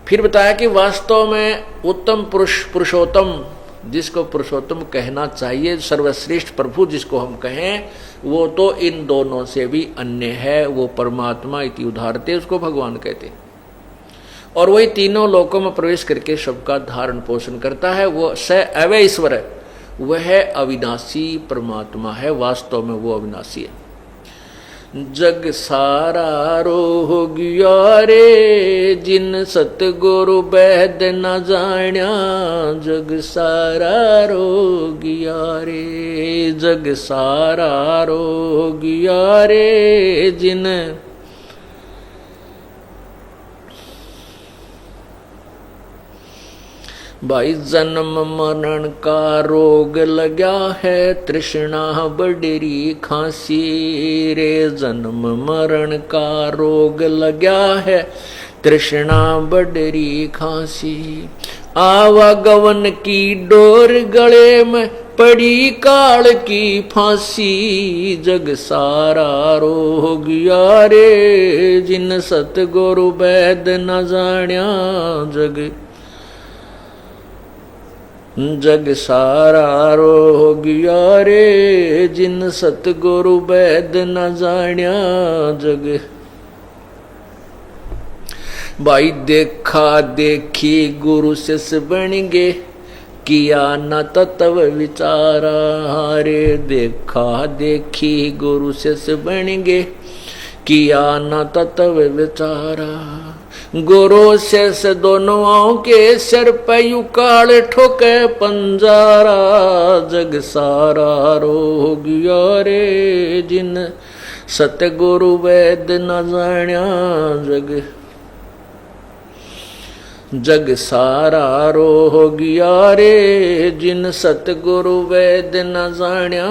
फिर बताया कि वास्तव में उत्तम पुरुष, पुरुषोत्तम जिसको पुरुषोत्तम कहना चाहिए, सर्वश्रेष्ठ प्रभु जिसको हम कहें, वो तो इन दोनों से भी अन्य है, वो परमात्मा इति उदाहरते, उसको भगवान कहते। और वही तीनों लोकों में प्रवेश करके सबका धारण पोषण करता है, वो स अवय ईश्वर है, वह अविनाशी परमात्मा है, वास्तव में वो अविनाशी है। जग सारा रोग यारे जिन सतगुरु वैद न जाण्या, जग सारा रोग यारे, जग सारा रोग यारे जिन भाई जन्म मरण का रोग लगा है, तृष्णा बडरी खांसी रे, जन्म मरण का रोग लगा है, तृष्णा बडरी खांसी। आवागवन की डोर गले में पड़ी काल की फांसी, जग सारा रोग यारे जिन सतगुरु वैद न जाण्या, जग सारा रोग यारे जिन सतगुरु वैद न जाण्या, जग भाई देखा देखी गुरु शिष बन गे, किया न तत्व विचारा रे, देखा देखी गुरु शिष बन गे, किया न तत्व विचारा। गुरु शेष दोनों के सिर पे युकाल ठोके पंजारा, जग सारा रोग यारे जिन सतगुरु वैद न जाण्या, जग सारा रोग यारे जिन सतगुरु वैद न जाण्या।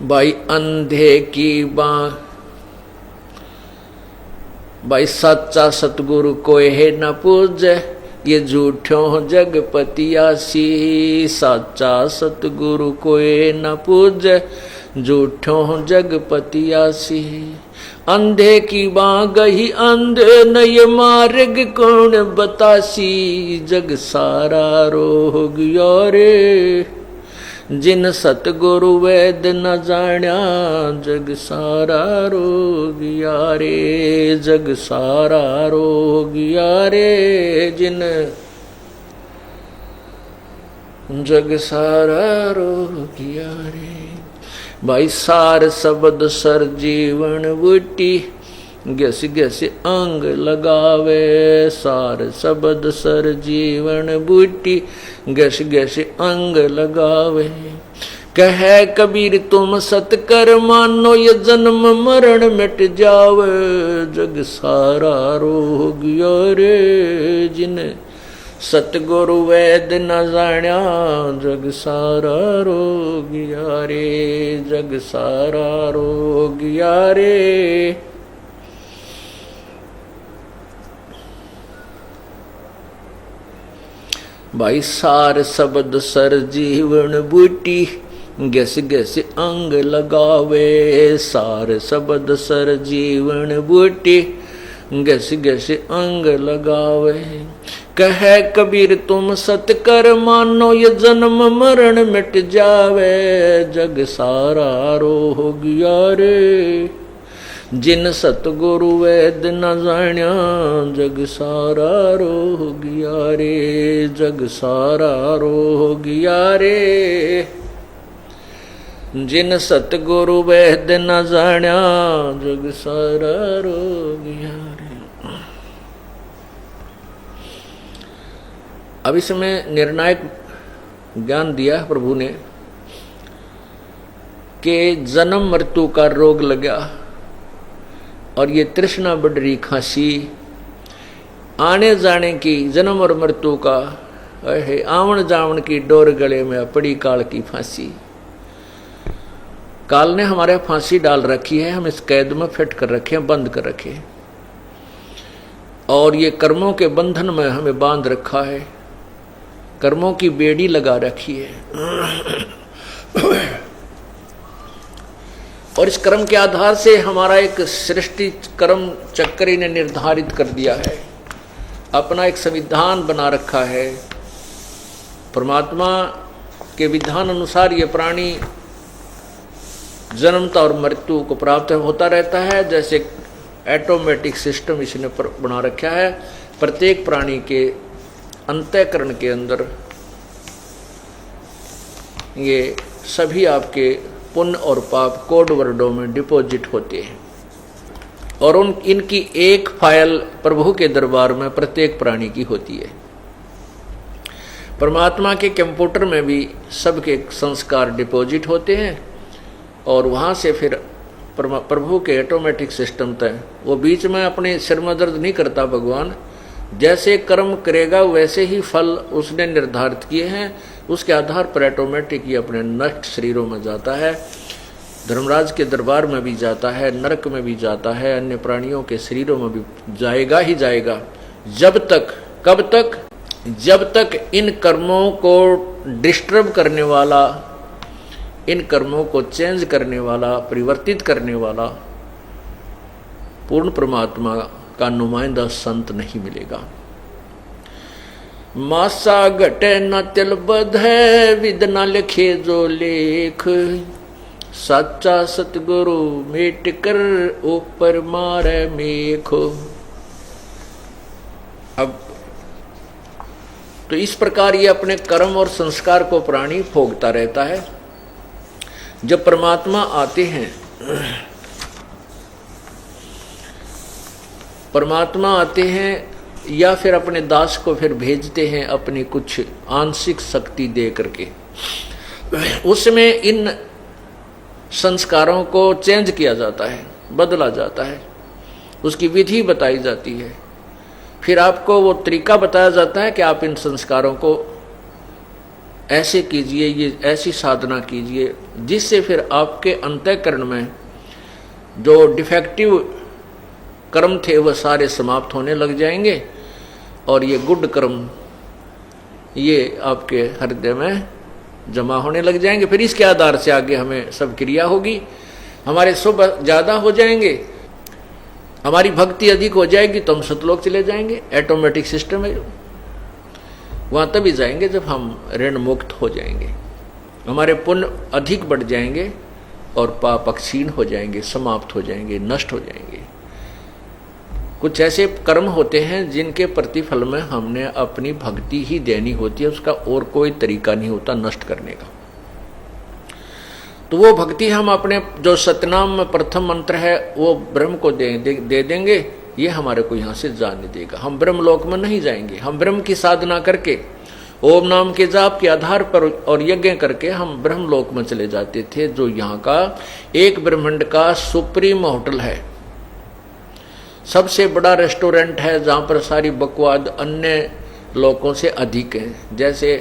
भाई अंधे की बाँ भाई सच्चा सतगुरु कोई है न पूजे, ये झूठों जगपतियासी। सच्चा सतगुरु कोई न पूजे, झूठों जगपतियासी। अंधे की बाँ गही अंधे नय मार्ग कौन बतासी। जग सारा रोग यारे, जिन सतगुरु वेद न जाण्या। जग सारा रोग यारे, जग सारा रोग यारे, जिन जग सारा रोग यारे। भाई सार शब्द सर जीवन बूटी, गस गस अंग लगावे। सार शब्द सर जीवन बूटी, गस गस अंग लगावे। कहे कबीर तुम सत कर मानो, ये जन्म मरण मिट जावे। जग सारा रोग यारे, जिन सतगुरु वेद न जाण्या। जग सारा रोग यारे, जग सारा रोग यारे। भाई सार शब्द सर जीवन बूटी, गस गस अंग लगावे। सार शब्द सर जीवन बूटी, गस गस अंग लगावे। कहे कबीर तुम सत कर मानो, ये जन्म मरण मिट जावे। जग सारा रोग यारे, जिन सतगुरु वेद न जाण्या। जग सारा रोग यारे, जग सारा रोग यारे, जिन सतगुरु वेद न जाण्या। जग सारा रोग यारे। अब इसमें निर्णायक ज्ञान दिया प्रभु ने कि जन्म मृत्यु का रोग लगा, और ये तृष्णा बढ़ रही खांसी, आने जाने की जन्म और मृत्यु का है, आवन जावन की डोर गले में पड़ी काल की फांसी। काल ने हमारे फांसी डाल रखी है, हम इस कैद में फिट कर रखे हैं, बंद कर रखे, और ये कर्मों के बंधन में हमें बांध रखा है, कर्मों की बेड़ी लगा रखी है। और इस कर्म के आधार से हमारा एक सृष्टि कर्म चक्र ने निर्धारित कर दिया है, अपना एक संविधान बना रखा है। परमात्मा के विधान अनुसार ये प्राणी जन्मता और मृत्यु को प्राप्त होता रहता है। जैसे ऑटोमेटिक सिस्टम इसने बना रखा है। प्रत्येक प्राणी के अंतःकरण के अंदर ये सभी आपके पुण्य और पाप कोड वर्डों में डिपॉजिट होते हैं, और इनकी एक फाइल प्रभु के दरबार में प्रत्येक प्राणी की होती है। परमात्मा के कंप्यूटर में भी सबके संस्कार डिपॉजिट होते हैं, और वहाँ से फिर प्रभु के ऑटोमेटिक सिस्टम तक वो बीच में अपने सिर में दर्द नहीं करता। भगवान जैसे कर्म करेगा वैसे ही फल उसने निर्धारित किए हैं, उसके आधार पर ऑटोमेटिक ये अपने नष्ट शरीरों में जाता है, धर्मराज के दरबार में भी जाता है, नरक में भी जाता है, अन्य प्राणियों के शरीरों में भी जाएगा ही जाएगा। जब तक, कब तक? जब तक इन कर्मों को डिस्टर्ब करने वाला, इन कर्मों को चेंज करने वाला, परिवर्तित करने वाला पूर्ण परमात्मा का नुमाइंदा संत नहीं मिलेगा। मासा घटे न तिल बध है, विद न लिखे जो लेख। सच्चा सतगुरु मेट कर ऊपर मारे मेख। अब तो इस प्रकार ये अपने कर्म और संस्कार को प्राणी भोगता रहता है। जब परमात्मा आते हैं, परमात्मा आते हैं या फिर अपने दास को फिर भेजते हैं अपनी कुछ आंशिक शक्ति दे करके, उसमें इन संस्कारों को चेंज किया जाता है, बदला जाता है, उसकी विधि बताई जाती है। फिर आपको वो तरीका बताया जाता है कि आप इन संस्कारों को ऐसे कीजिए, ये ऐसी साधना कीजिए, जिससे फिर आपके अंतःकरण में जो डिफेक्टिव कर्म थे वह सारे समाप्त होने लग जाएंगे और ये गुड कर्म ये आपके हृदय में जमा होने लग जाएंगे। फिर इसके आधार से आगे हमें सब क्रिया होगी, हमारे शुभ ज़्यादा हो जाएंगे, हमारी भक्ति अधिक हो जाएगी तो हम सतलोक चले जाएंगे। ऑटोमेटिक सिस्टम है, वहाँ तभी जाएंगे जब हम ऋण मुक्त हो जाएंगे, हमारे पुण्य अधिक बढ़ जाएंगे और पाप क्षीण हो जाएंगे, समाप्त हो जाएंगे, नष्ट हो जाएंगे। कुछ ऐसे कर्म होते हैं जिनके प्रतिफल में हमने अपनी भक्ति ही देनी होती है, उसका और कोई तरीका नहीं होता नष्ट करने का। तो वो भक्ति हम अपने जो सतनाम में प्रथम मंत्र है वो ब्रह्म को दे देंगे, ये हमारे को यहाँ से जाने देगा। हम ब्रह्म लोक में नहीं जाएंगे, हम ब्रह्म की साधना करके ओम नाम के जाप के आधार पर और यज्ञ करके हम ब्रह्म लोक में चले जाते थे, जो यहाँ का एक ब्रह्मांड का सुप्रीम होटल है, सबसे बड़ा रेस्टोरेंट है, जहाँ पर सारी बकवाद अन्य लोगों से अधिक है। जैसे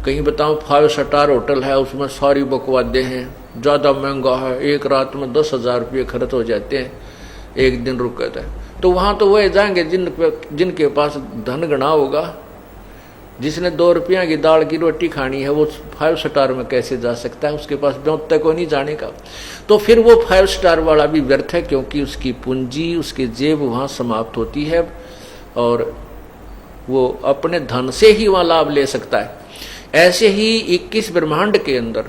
कहीं बताऊँ 5 स्टार होटल है, उसमें सारी बकवादें हैं, ज़्यादा महंगा है, एक रात में 10,000 रुपये खर्च हो जाते हैं, एक दिन रुक जाता है। तो वहाँ तो वह जाएंगे जिनके पास धन गणा होगा। जिसने 2 रुपया की दाल की रोटी खानी है वो 5 स्टार में कैसे जा सकता है, उसके पास ब्योंत को नहीं जाने का। तो फिर वो 5 स्टार वाला भी व्यर्थ है, क्योंकि उसकी पूंजी उसकी जेब वहाँ समाप्त होती है और वो अपने धन से ही वहाँ लाभ ले सकता है। ऐसे ही 21 ब्रह्मांड के अंदर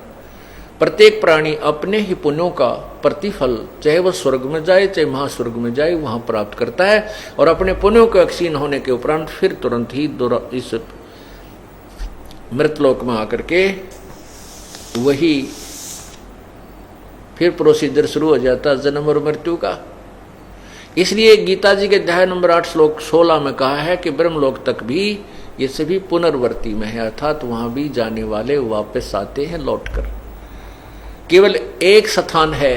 प्रत्येक प्राणी अपने ही पुण्यों का प्रतिफल, चाहे वह स्वर्ग में जाए चाहे महास्वर्ग में जाए, वहाँ प्राप्त करता है और अपने पुण्यों के क्षीण होने के उपरांत फिर तुरंत ही इस मृतलोक में आकर के वही फिर प्रोसीजर शुरू हो जाता है जन्म और मृत्यु का। इसलिए गीता जी के अध्याय नंबर 8 श्लोक 16 में कहा है कि ब्रह्मलोक तक भी ये सभी पुनर्वर्ती में है, अर्थात वहां भी जाने वाले वापस आते हैं लौटकर। केवल एक स्थान है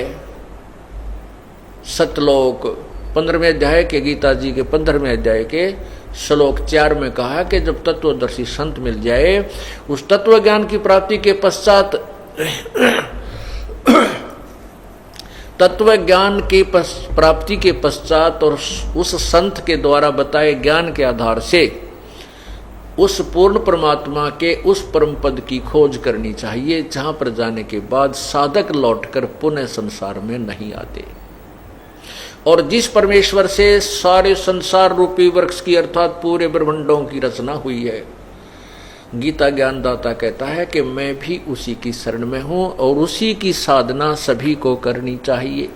सतलोक। 15वें अध्याय के गीता जी के 15वें अध्याय के श्लोक 4 में कहा कि जब तत्वदर्शी संत मिल जाए, उस तत्व ज्ञान की प्राप्ति के पश्चात तत्व ज्ञान की प्राप्ति के पश्चात और उस संत के द्वारा बताए ज्ञान के आधार से उस पूर्ण परमात्मा के उस परम पद की खोज करनी चाहिए, जहां पर जाने के बाद साधक लौटकर पुनः संसार में नहीं आते। और जिस परमेश्वर से सारे संसार रूपी वृक्ष की अर्थात पूरे ब्रह्मांडों की रचना हुई है, गीता ज्ञानदाता कहता है कि मैं भी उसी की शरण में हूं और उसी की साधना सभी को करनी चाहिए।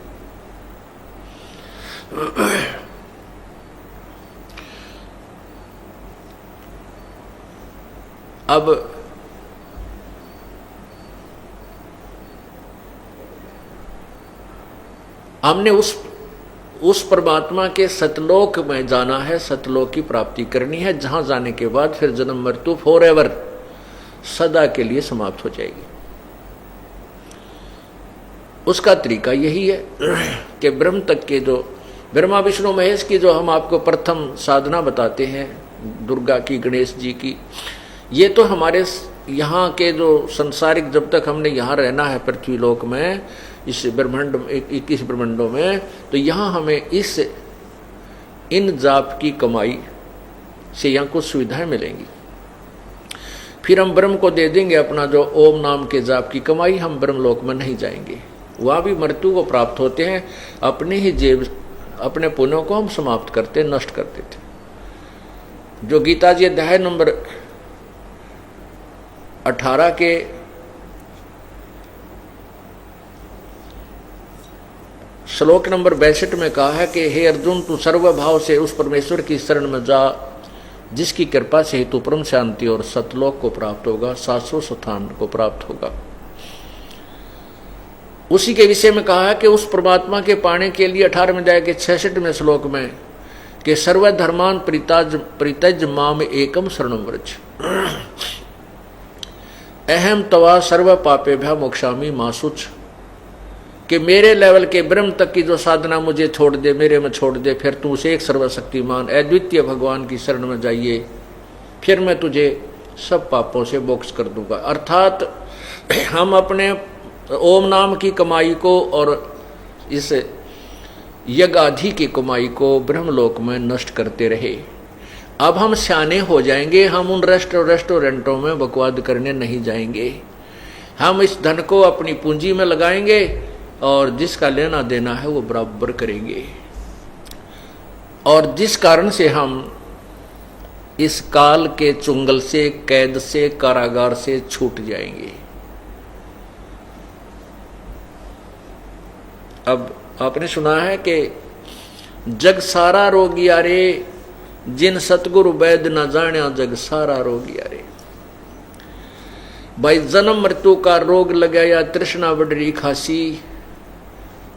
अब हमने उस परमात्मा के सतलोक में जाना है, सतलोक की प्राप्ति करनी है, जहां जाने के बाद फिर जन्म मृत्यु फॉरएवर सदा के लिए समाप्त हो जाएगी। उसका तरीका यही है कि ब्रह्म तक के जो ब्रह्मा विष्णु महेश की जो हम आपको प्रथम साधना बताते हैं, दुर्गा की, गणेश जी की, ये तो हमारे यहाँ के जो संसारिक, जब तक हमने यहाँ रहना है पृथ्वी लोक में, इस ब्रह्मांड 21 ब्रह्मांडों में, तो यहाँ हमें इन जाप की कमाई से यहाँ कुछ सुविधाएं मिलेंगी। फिर हम ब्रह्म को दे देंगे अपना जो ओम नाम के जाप की कमाई, हम ब्रह्म लोक में नहीं जाएंगे, वहाँ भी मृत्यु को प्राप्त होते हैं। अपने ही जेब अपने पुण्यों को हम समाप्त करते, नष्ट करते थे। जो गीता जी अध्याय नंबर 18 के श्लोक नंबर 62 में कहा है कि हे अर्जुन, तू सर्वभाव से उस परमेश्वर की शरण में जा, जिसकी कृपा से ही तू परम शांति और सतलोक को प्राप्त होगा, शाश्वत स्थान को प्राप्त होगा। उसी के विषय में कहा है कि उस परमात्मा के पाने के लिए 18वें अध्याय के 66वें श्लोक में कि सर्वधर्मान परित्यज माम एकम शरणं व्रज, अहम तवा सर्व पापेभ्यः मोक्षामि मा शुच, कि मेरे लेवल के ब्रह्म तक की जो साधना मुझे छोड़ दे, मेरे में छोड़ दे, फिर तू उसे एक सर्वशक्तिमान अद्वितीय भगवान की शरण में जाइए, फिर मैं तुझे सब पापों से मोक्ष कर दूंगा। अर्थात हम अपने ओम नाम की कमाई को और यज्ञ आदि की कमाई को ब्रह्मलोक में नष्ट करते रहे। अब हम सियाने हो जाएंगे, हम उन रेस्टोरेंटों में बकवाद करने नहीं जाएंगे। हम इस धन को अपनी पूंजी में लगाएंगे और जिसका लेना देना है वो बराबर करेंगे, और जिस कारण से हम इस काल के चुंगल से, कैद से, कारागार से छूट जाएंगे। अब आपने सुना है कि जग सारा रोगिया रे, जिन सतगुरु वैद न जाण्या जग सारा रोगिया रे। भाई जन्म मृत्यु का रोग लगा या तृष्णा बढ़ी खासी,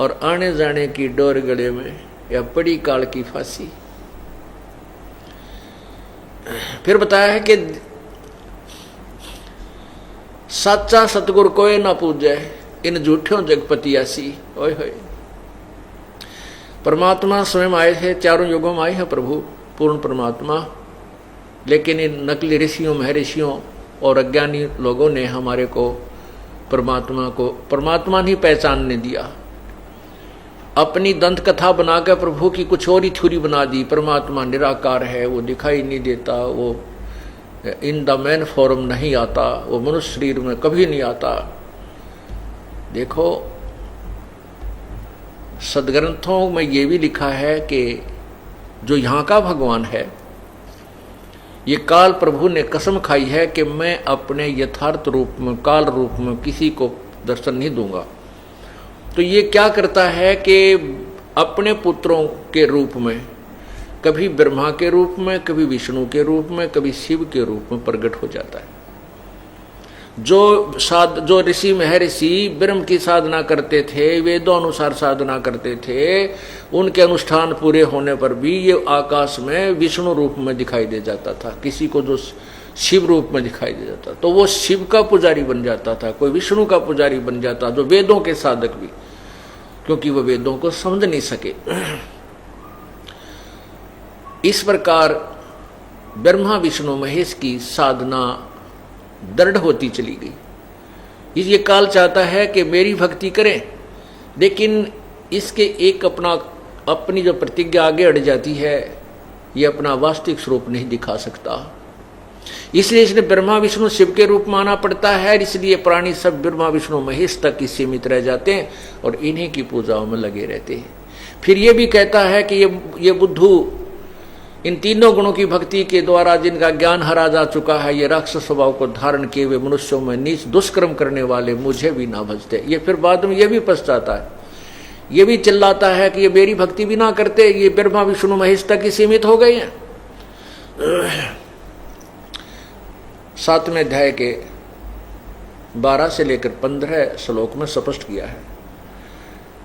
और आने जाने की डोर गले में या पड़ी काल की फांसी। फिर बताया है कि सच्चा सतगुरु कोई ना पूजे, इन झूठों जगपतियासी। ओए होए, परमात्मा स्वयं आए थे, चारों युगों में आए हैं प्रभु पूर्ण परमात्मा, लेकिन इन नकली ऋषियों, महर्षियों और अज्ञानी लोगों ने हमारे को परमात्मा नहीं पहचानने दिया। अपनी दंत कथा बनाकर प्रभु की कुछ और ही थ्योरी बना दी। परमात्मा निराकार है, वो दिखाई नहीं देता, वो इन द मैन फॉर्म नहीं आता, वो मनुष्य शरीर में कभी नहीं आता। देखो सदग्रंथों में ये भी लिखा है कि जो यहाँ का भगवान है, ये काल प्रभु ने कसम खाई है कि मैं अपने यथार्थ रूप में, काल रूप में किसी को दर्शन नहीं दूंगा। तो ये क्या करता है कि अपने पुत्रों के रूप में, कभी ब्रह्मा के रूप में, कभी विष्णु के रूप में, कभी शिव के रूप में प्रकट हो जाता है। जो ऋषि महर्षि ब्रह्म की साधना करते थे, वेदों अनुसार साधना करते थे, उनके अनुष्ठान पूरे होने पर भी ये आकाश में विष्णु रूप में दिखाई दे जाता था। किसी को जो शिव रूप में दिखाई दे जाता तो वो शिव का पुजारी बन जाता था, कोई विष्णु का पुजारी बन जाता, जो वेदों के साधक भी, क्योंकि वो वेदों को समझ नहीं सके। इस प्रकार ब्रह्मा विष्णु महेश की साधना दृढ़ होती चली गई। ये काल चाहता है कि मेरी भक्ति करें, लेकिन इसके एक अपनी जो प्रतिज्ञा आगे अड़ जाती है, ये अपना वास्तविक स्वरूप नहीं दिखा सकता। इसलिए इसने ब्रह्मा विष्णु शिव के रूप माना पड़ता है। इसलिए प्राणी सब ब्रह्मा विष्णु महेश तक ही सीमित रह जाते हैं और इन्हीं की पूजाओं में लगे रहते हैं। फिर ये भी कहता है कि ये बुद्धू इन तीनों गुणों की भक्ति के द्वारा जिनका ज्ञान हरा जा चुका है, ये राक्षस स्वभाव को धारण किए हुए मनुष्यों में नीच दुष्कर्म करने वाले मुझे भी ना भजते। ये फिर बाद में ये भी पछताता है, ये भी चिल्लाता है कि ये मेरी भक्ति भी ना करते, ये ब्रह्मा विष्णु महेश तक ही सीमित हो गए हैं। 7वें अध्याय के 12 से लेकर 15 श्लोक में स्पष्ट किया है।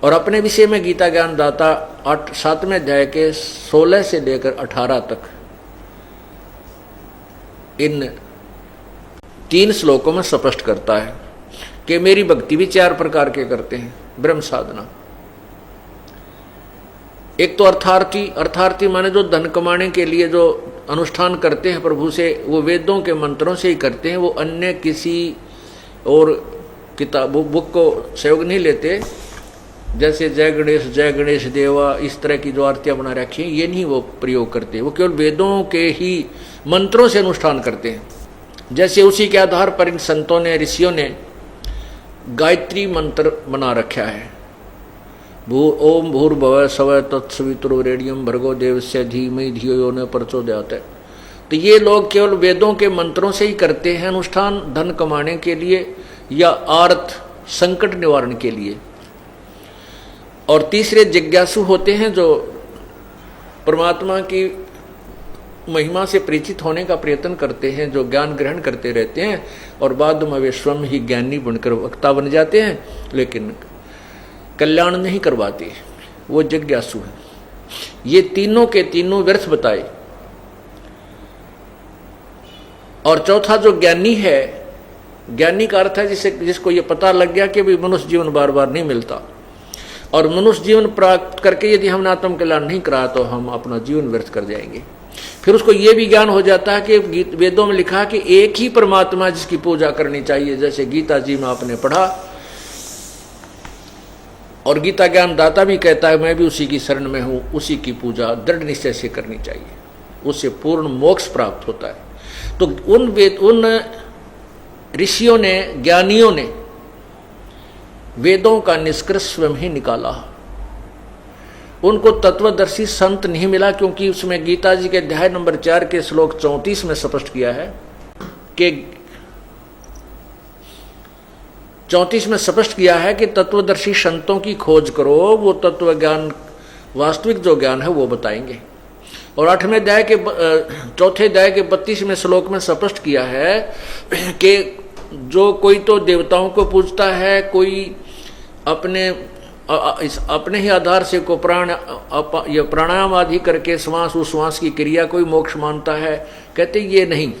और अपने विषय में गीता ज्ञान दाता 7वें अध्याय के 16 से लेकर 18 तक इन 3 श्लोकों में स्पष्ट करता है कि मेरी भक्ति भी 4 प्रकार के करते हैं। ब्रह्म साधना, एक तो अर्थार्थी माने जो धन कमाने के लिए जो अनुष्ठान करते हैं प्रभु से, वो वेदों के मंत्रों से ही करते हैं, वो अन्य किसी और किताब बुक को सहयोग नहीं लेते। जैसे जय गणेश देवा इस तरह की जो आरतियां बना रखी हैं, ये नहीं वो प्रयोग करते, वो केवल वेदों के ही मंत्रों से अनुष्ठान करते हैं। जैसे उसी के आधार पर इन संतों ने, ऋषियों ने गायत्री मंत्र बना रखा है। ओम भूर्भुवः स्वः तत्सवितुर्वरेण्यं भर्गो देवस्य धीमहि धियो यो न प्रचोदयात्। तो ये लोग केवल वेदों के मंत्रों से ही करते हैं अनुष्ठान, धन कमाने के लिए या आर्थ संकट निवारण के लिए। और तीसरे जिज्ञासु होते हैं जो परमात्मा की महिमा से परिचित होने का प्रयत्न करते हैं, जो ज्ञान ग्रहण करते रहते हैं और बाद में वे स्वयं ही ज्ञानी बनकर वक्ता बन जाते हैं, लेकिन कल्याण नहीं करवाते, वो जिज्ञासु है। ये तीनों के तीनों व्यर्थ बताए। और चौथा जो ज्ञानी है, ज्ञानी का अर्थ है जिसको ये पता लग गया कि भी मनुष्य जीवन बार बार नहीं मिलता, और मनुष्य जीवन प्राप्त करके यदि हमने आत्म कल्याण नहीं करा तो हम अपना जीवन व्यर्थ कर जाएंगे। फिर उसको ये भी ज्ञान हो जाता है कि वेदों में लिखा है कि एक ही परमात्मा जिसकी पूजा करनी चाहिए, जैसे गीता जी में आपने पढ़ा। और गीता ज्ञान दाता भी कहता है मैं भी उसी की शरण में हूँ, उसी की पूजा दृढ़ निश्चय से करनी चाहिए, उससे पूर्ण मोक्ष प्राप्त होता है। तो उन ऋषियों ने, ज्ञानियों ने वेदों का निष्कर्ष स्वयं ही निकाला। उनको तत्वदर्शी संत नहीं मिला, क्योंकि उसमें गीता जी के अध्याय नंबर 4 के श्लोक 34 में स्पष्ट किया है कि 34 में स्पष्ट किया है कि तत्वदर्शी संतों की खोज करो, वो तत्व ज्ञान, वास्तविक जो ज्ञान है वो बताएंगे। और 8वें अध्याय के 4थे अध्याय के 32वें श्लोक में स्पष्ट किया है कि जो कोई तो देवताओं को पूजता है, कोई अपने ही आधार से को प्राणायाम आदि करके श्वास उश्वास की क्रिया कोई मोक्ष मानता है। कहते ये नहीं,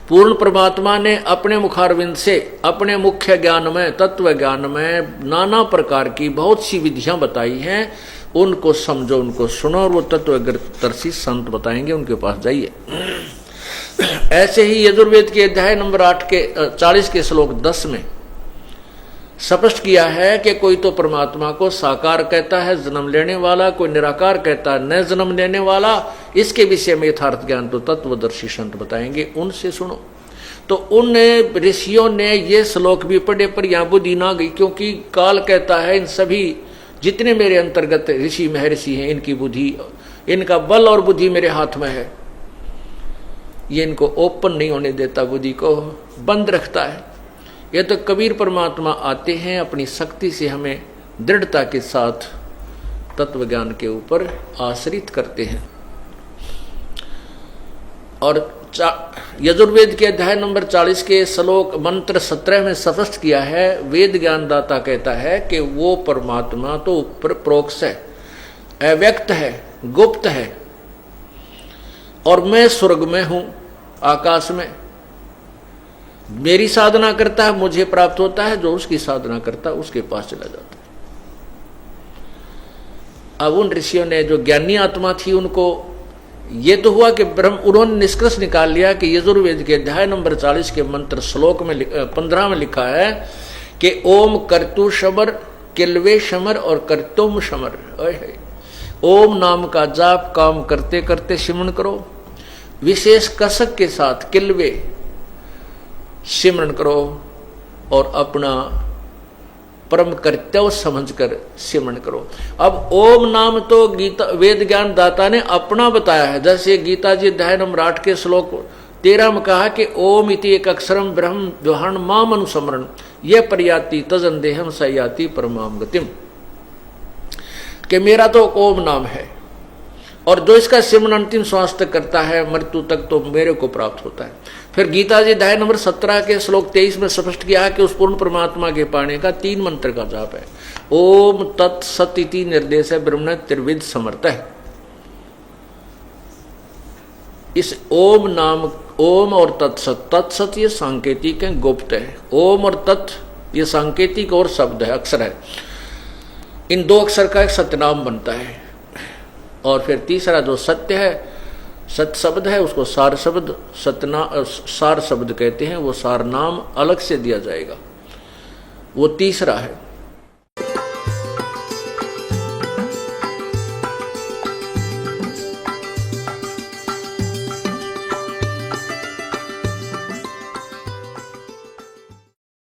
पूर्ण परमात्मा ने अपने मुखारविंद से अपने मुख्य ज्ञान में, तत्व ज्ञान में नाना प्रकार की बहुत सी विधियां बताई हैं, उनको समझो, उनको सुनो, और वो तत्वदर्शी संत बताएंगे, उनके पास जाइए। ऐसे ही यजुर्वेद के अध्याय नंबर 8 के 40 के श्लोक 10 में स्पष्ट किया है कि कोई तो परमात्मा को साकार कहता है, जन्म लेने वाला, कोई निराकार कहता है, न जन्म लेने वाला। इसके विषय में यथार्थ ज्ञान तो तत्वदर्शी संत बताएंगे, उनसे सुनो। तो उन ऋषियों ने ये श्लोक भी पढ़े, पर यहाँ बुद्धि ना गई, क्योंकि काल कहता है इन सभी जितने मेरे अंतर्गत ऋषि महर्षि हैं, इनकी बुद्धि, इनका बल और बुद्धि मेरे हाथ में है। ये इनको ओपन नहीं होने देता, बुद्धि को बंद रखता है। ये तो कबीर परमात्मा आते हैं, अपनी शक्ति से हमें दृढ़ता के साथ तत्व ज्ञान के ऊपर आश्रित करते हैं। और यजुर्वेद के अध्याय नंबर 40 के श्लोक मंत्र 17 में स्पष्ट किया है, वेद ज्ञान दाता कहता है कि वो परमात्मा तो ऊपर प्रोक्ष है, अव्यक्त है, गुप्त है, और मैं स्वर्ग में हूं, आकाश में। मेरी साधना करता है, मुझे प्राप्त होता है, जो उसकी साधना करता है उसके पास चला जाता है। अब उन ऋषियों ने, जो ज्ञानी आत्मा थी, उनको ये तो हुआ कि उन्होंने निष्कर्ष निकाल लिया कि यजुर्वेद के अध्याय नंबर 40 के मंत्र श्लोक में 15 में लिखा है कि ओम कर्तु शमर, किल्वे शमर और कर्तुम शमर। ओम नाम का जाप काम करते करते सिमरन करो, विशेष कसक के साथ किल्वे सिमरन करो, और अपना परम कर्तव्य समझकर सिमरन करो। अब ओम नाम तो गीता वेद ज्ञान दाता ने अपना बताया है। जैसे गीता जी अध्याय नंबर 8 के श्लोक 13 में कहा कि ओम इति एक अक्षरम ब्रह्म द्वहण माम अनुसमरण ये पर्याति तजन देहम सयाति परमाम गतिम, कि मेरा तो ओम नाम है, और जो इसका सिमरन अंतिम श्वास तक करता है, मृत्यु तक, तो मेरे को प्राप्त होता है। फिर गीता जी अध्याय नंबर 17 के श्लोक 23 में स्पष्ट किया है कि उस पूर्ण परमात्मा के पाने का 3 मंत्र का जाप है। ओम तत्सत इति निर्देश है ब्रह्मण त्रिविध समर्थ है। इस ओम नाम, ओम और तत्सत, तत्सत ये सांकेतिक है, गुप्त है। ओम और तत् ये सांकेतिक और शब्द है, अक्षर है। इन 2 अक्षर का एक सत्यनाम बनता है। और फिर तीसरा जो सत्य है, सत शब्द है, उसको सार शब्द, सार शब्द कहते हैं। वो सार नाम अलग से दिया जाएगा, वो तीसरा है।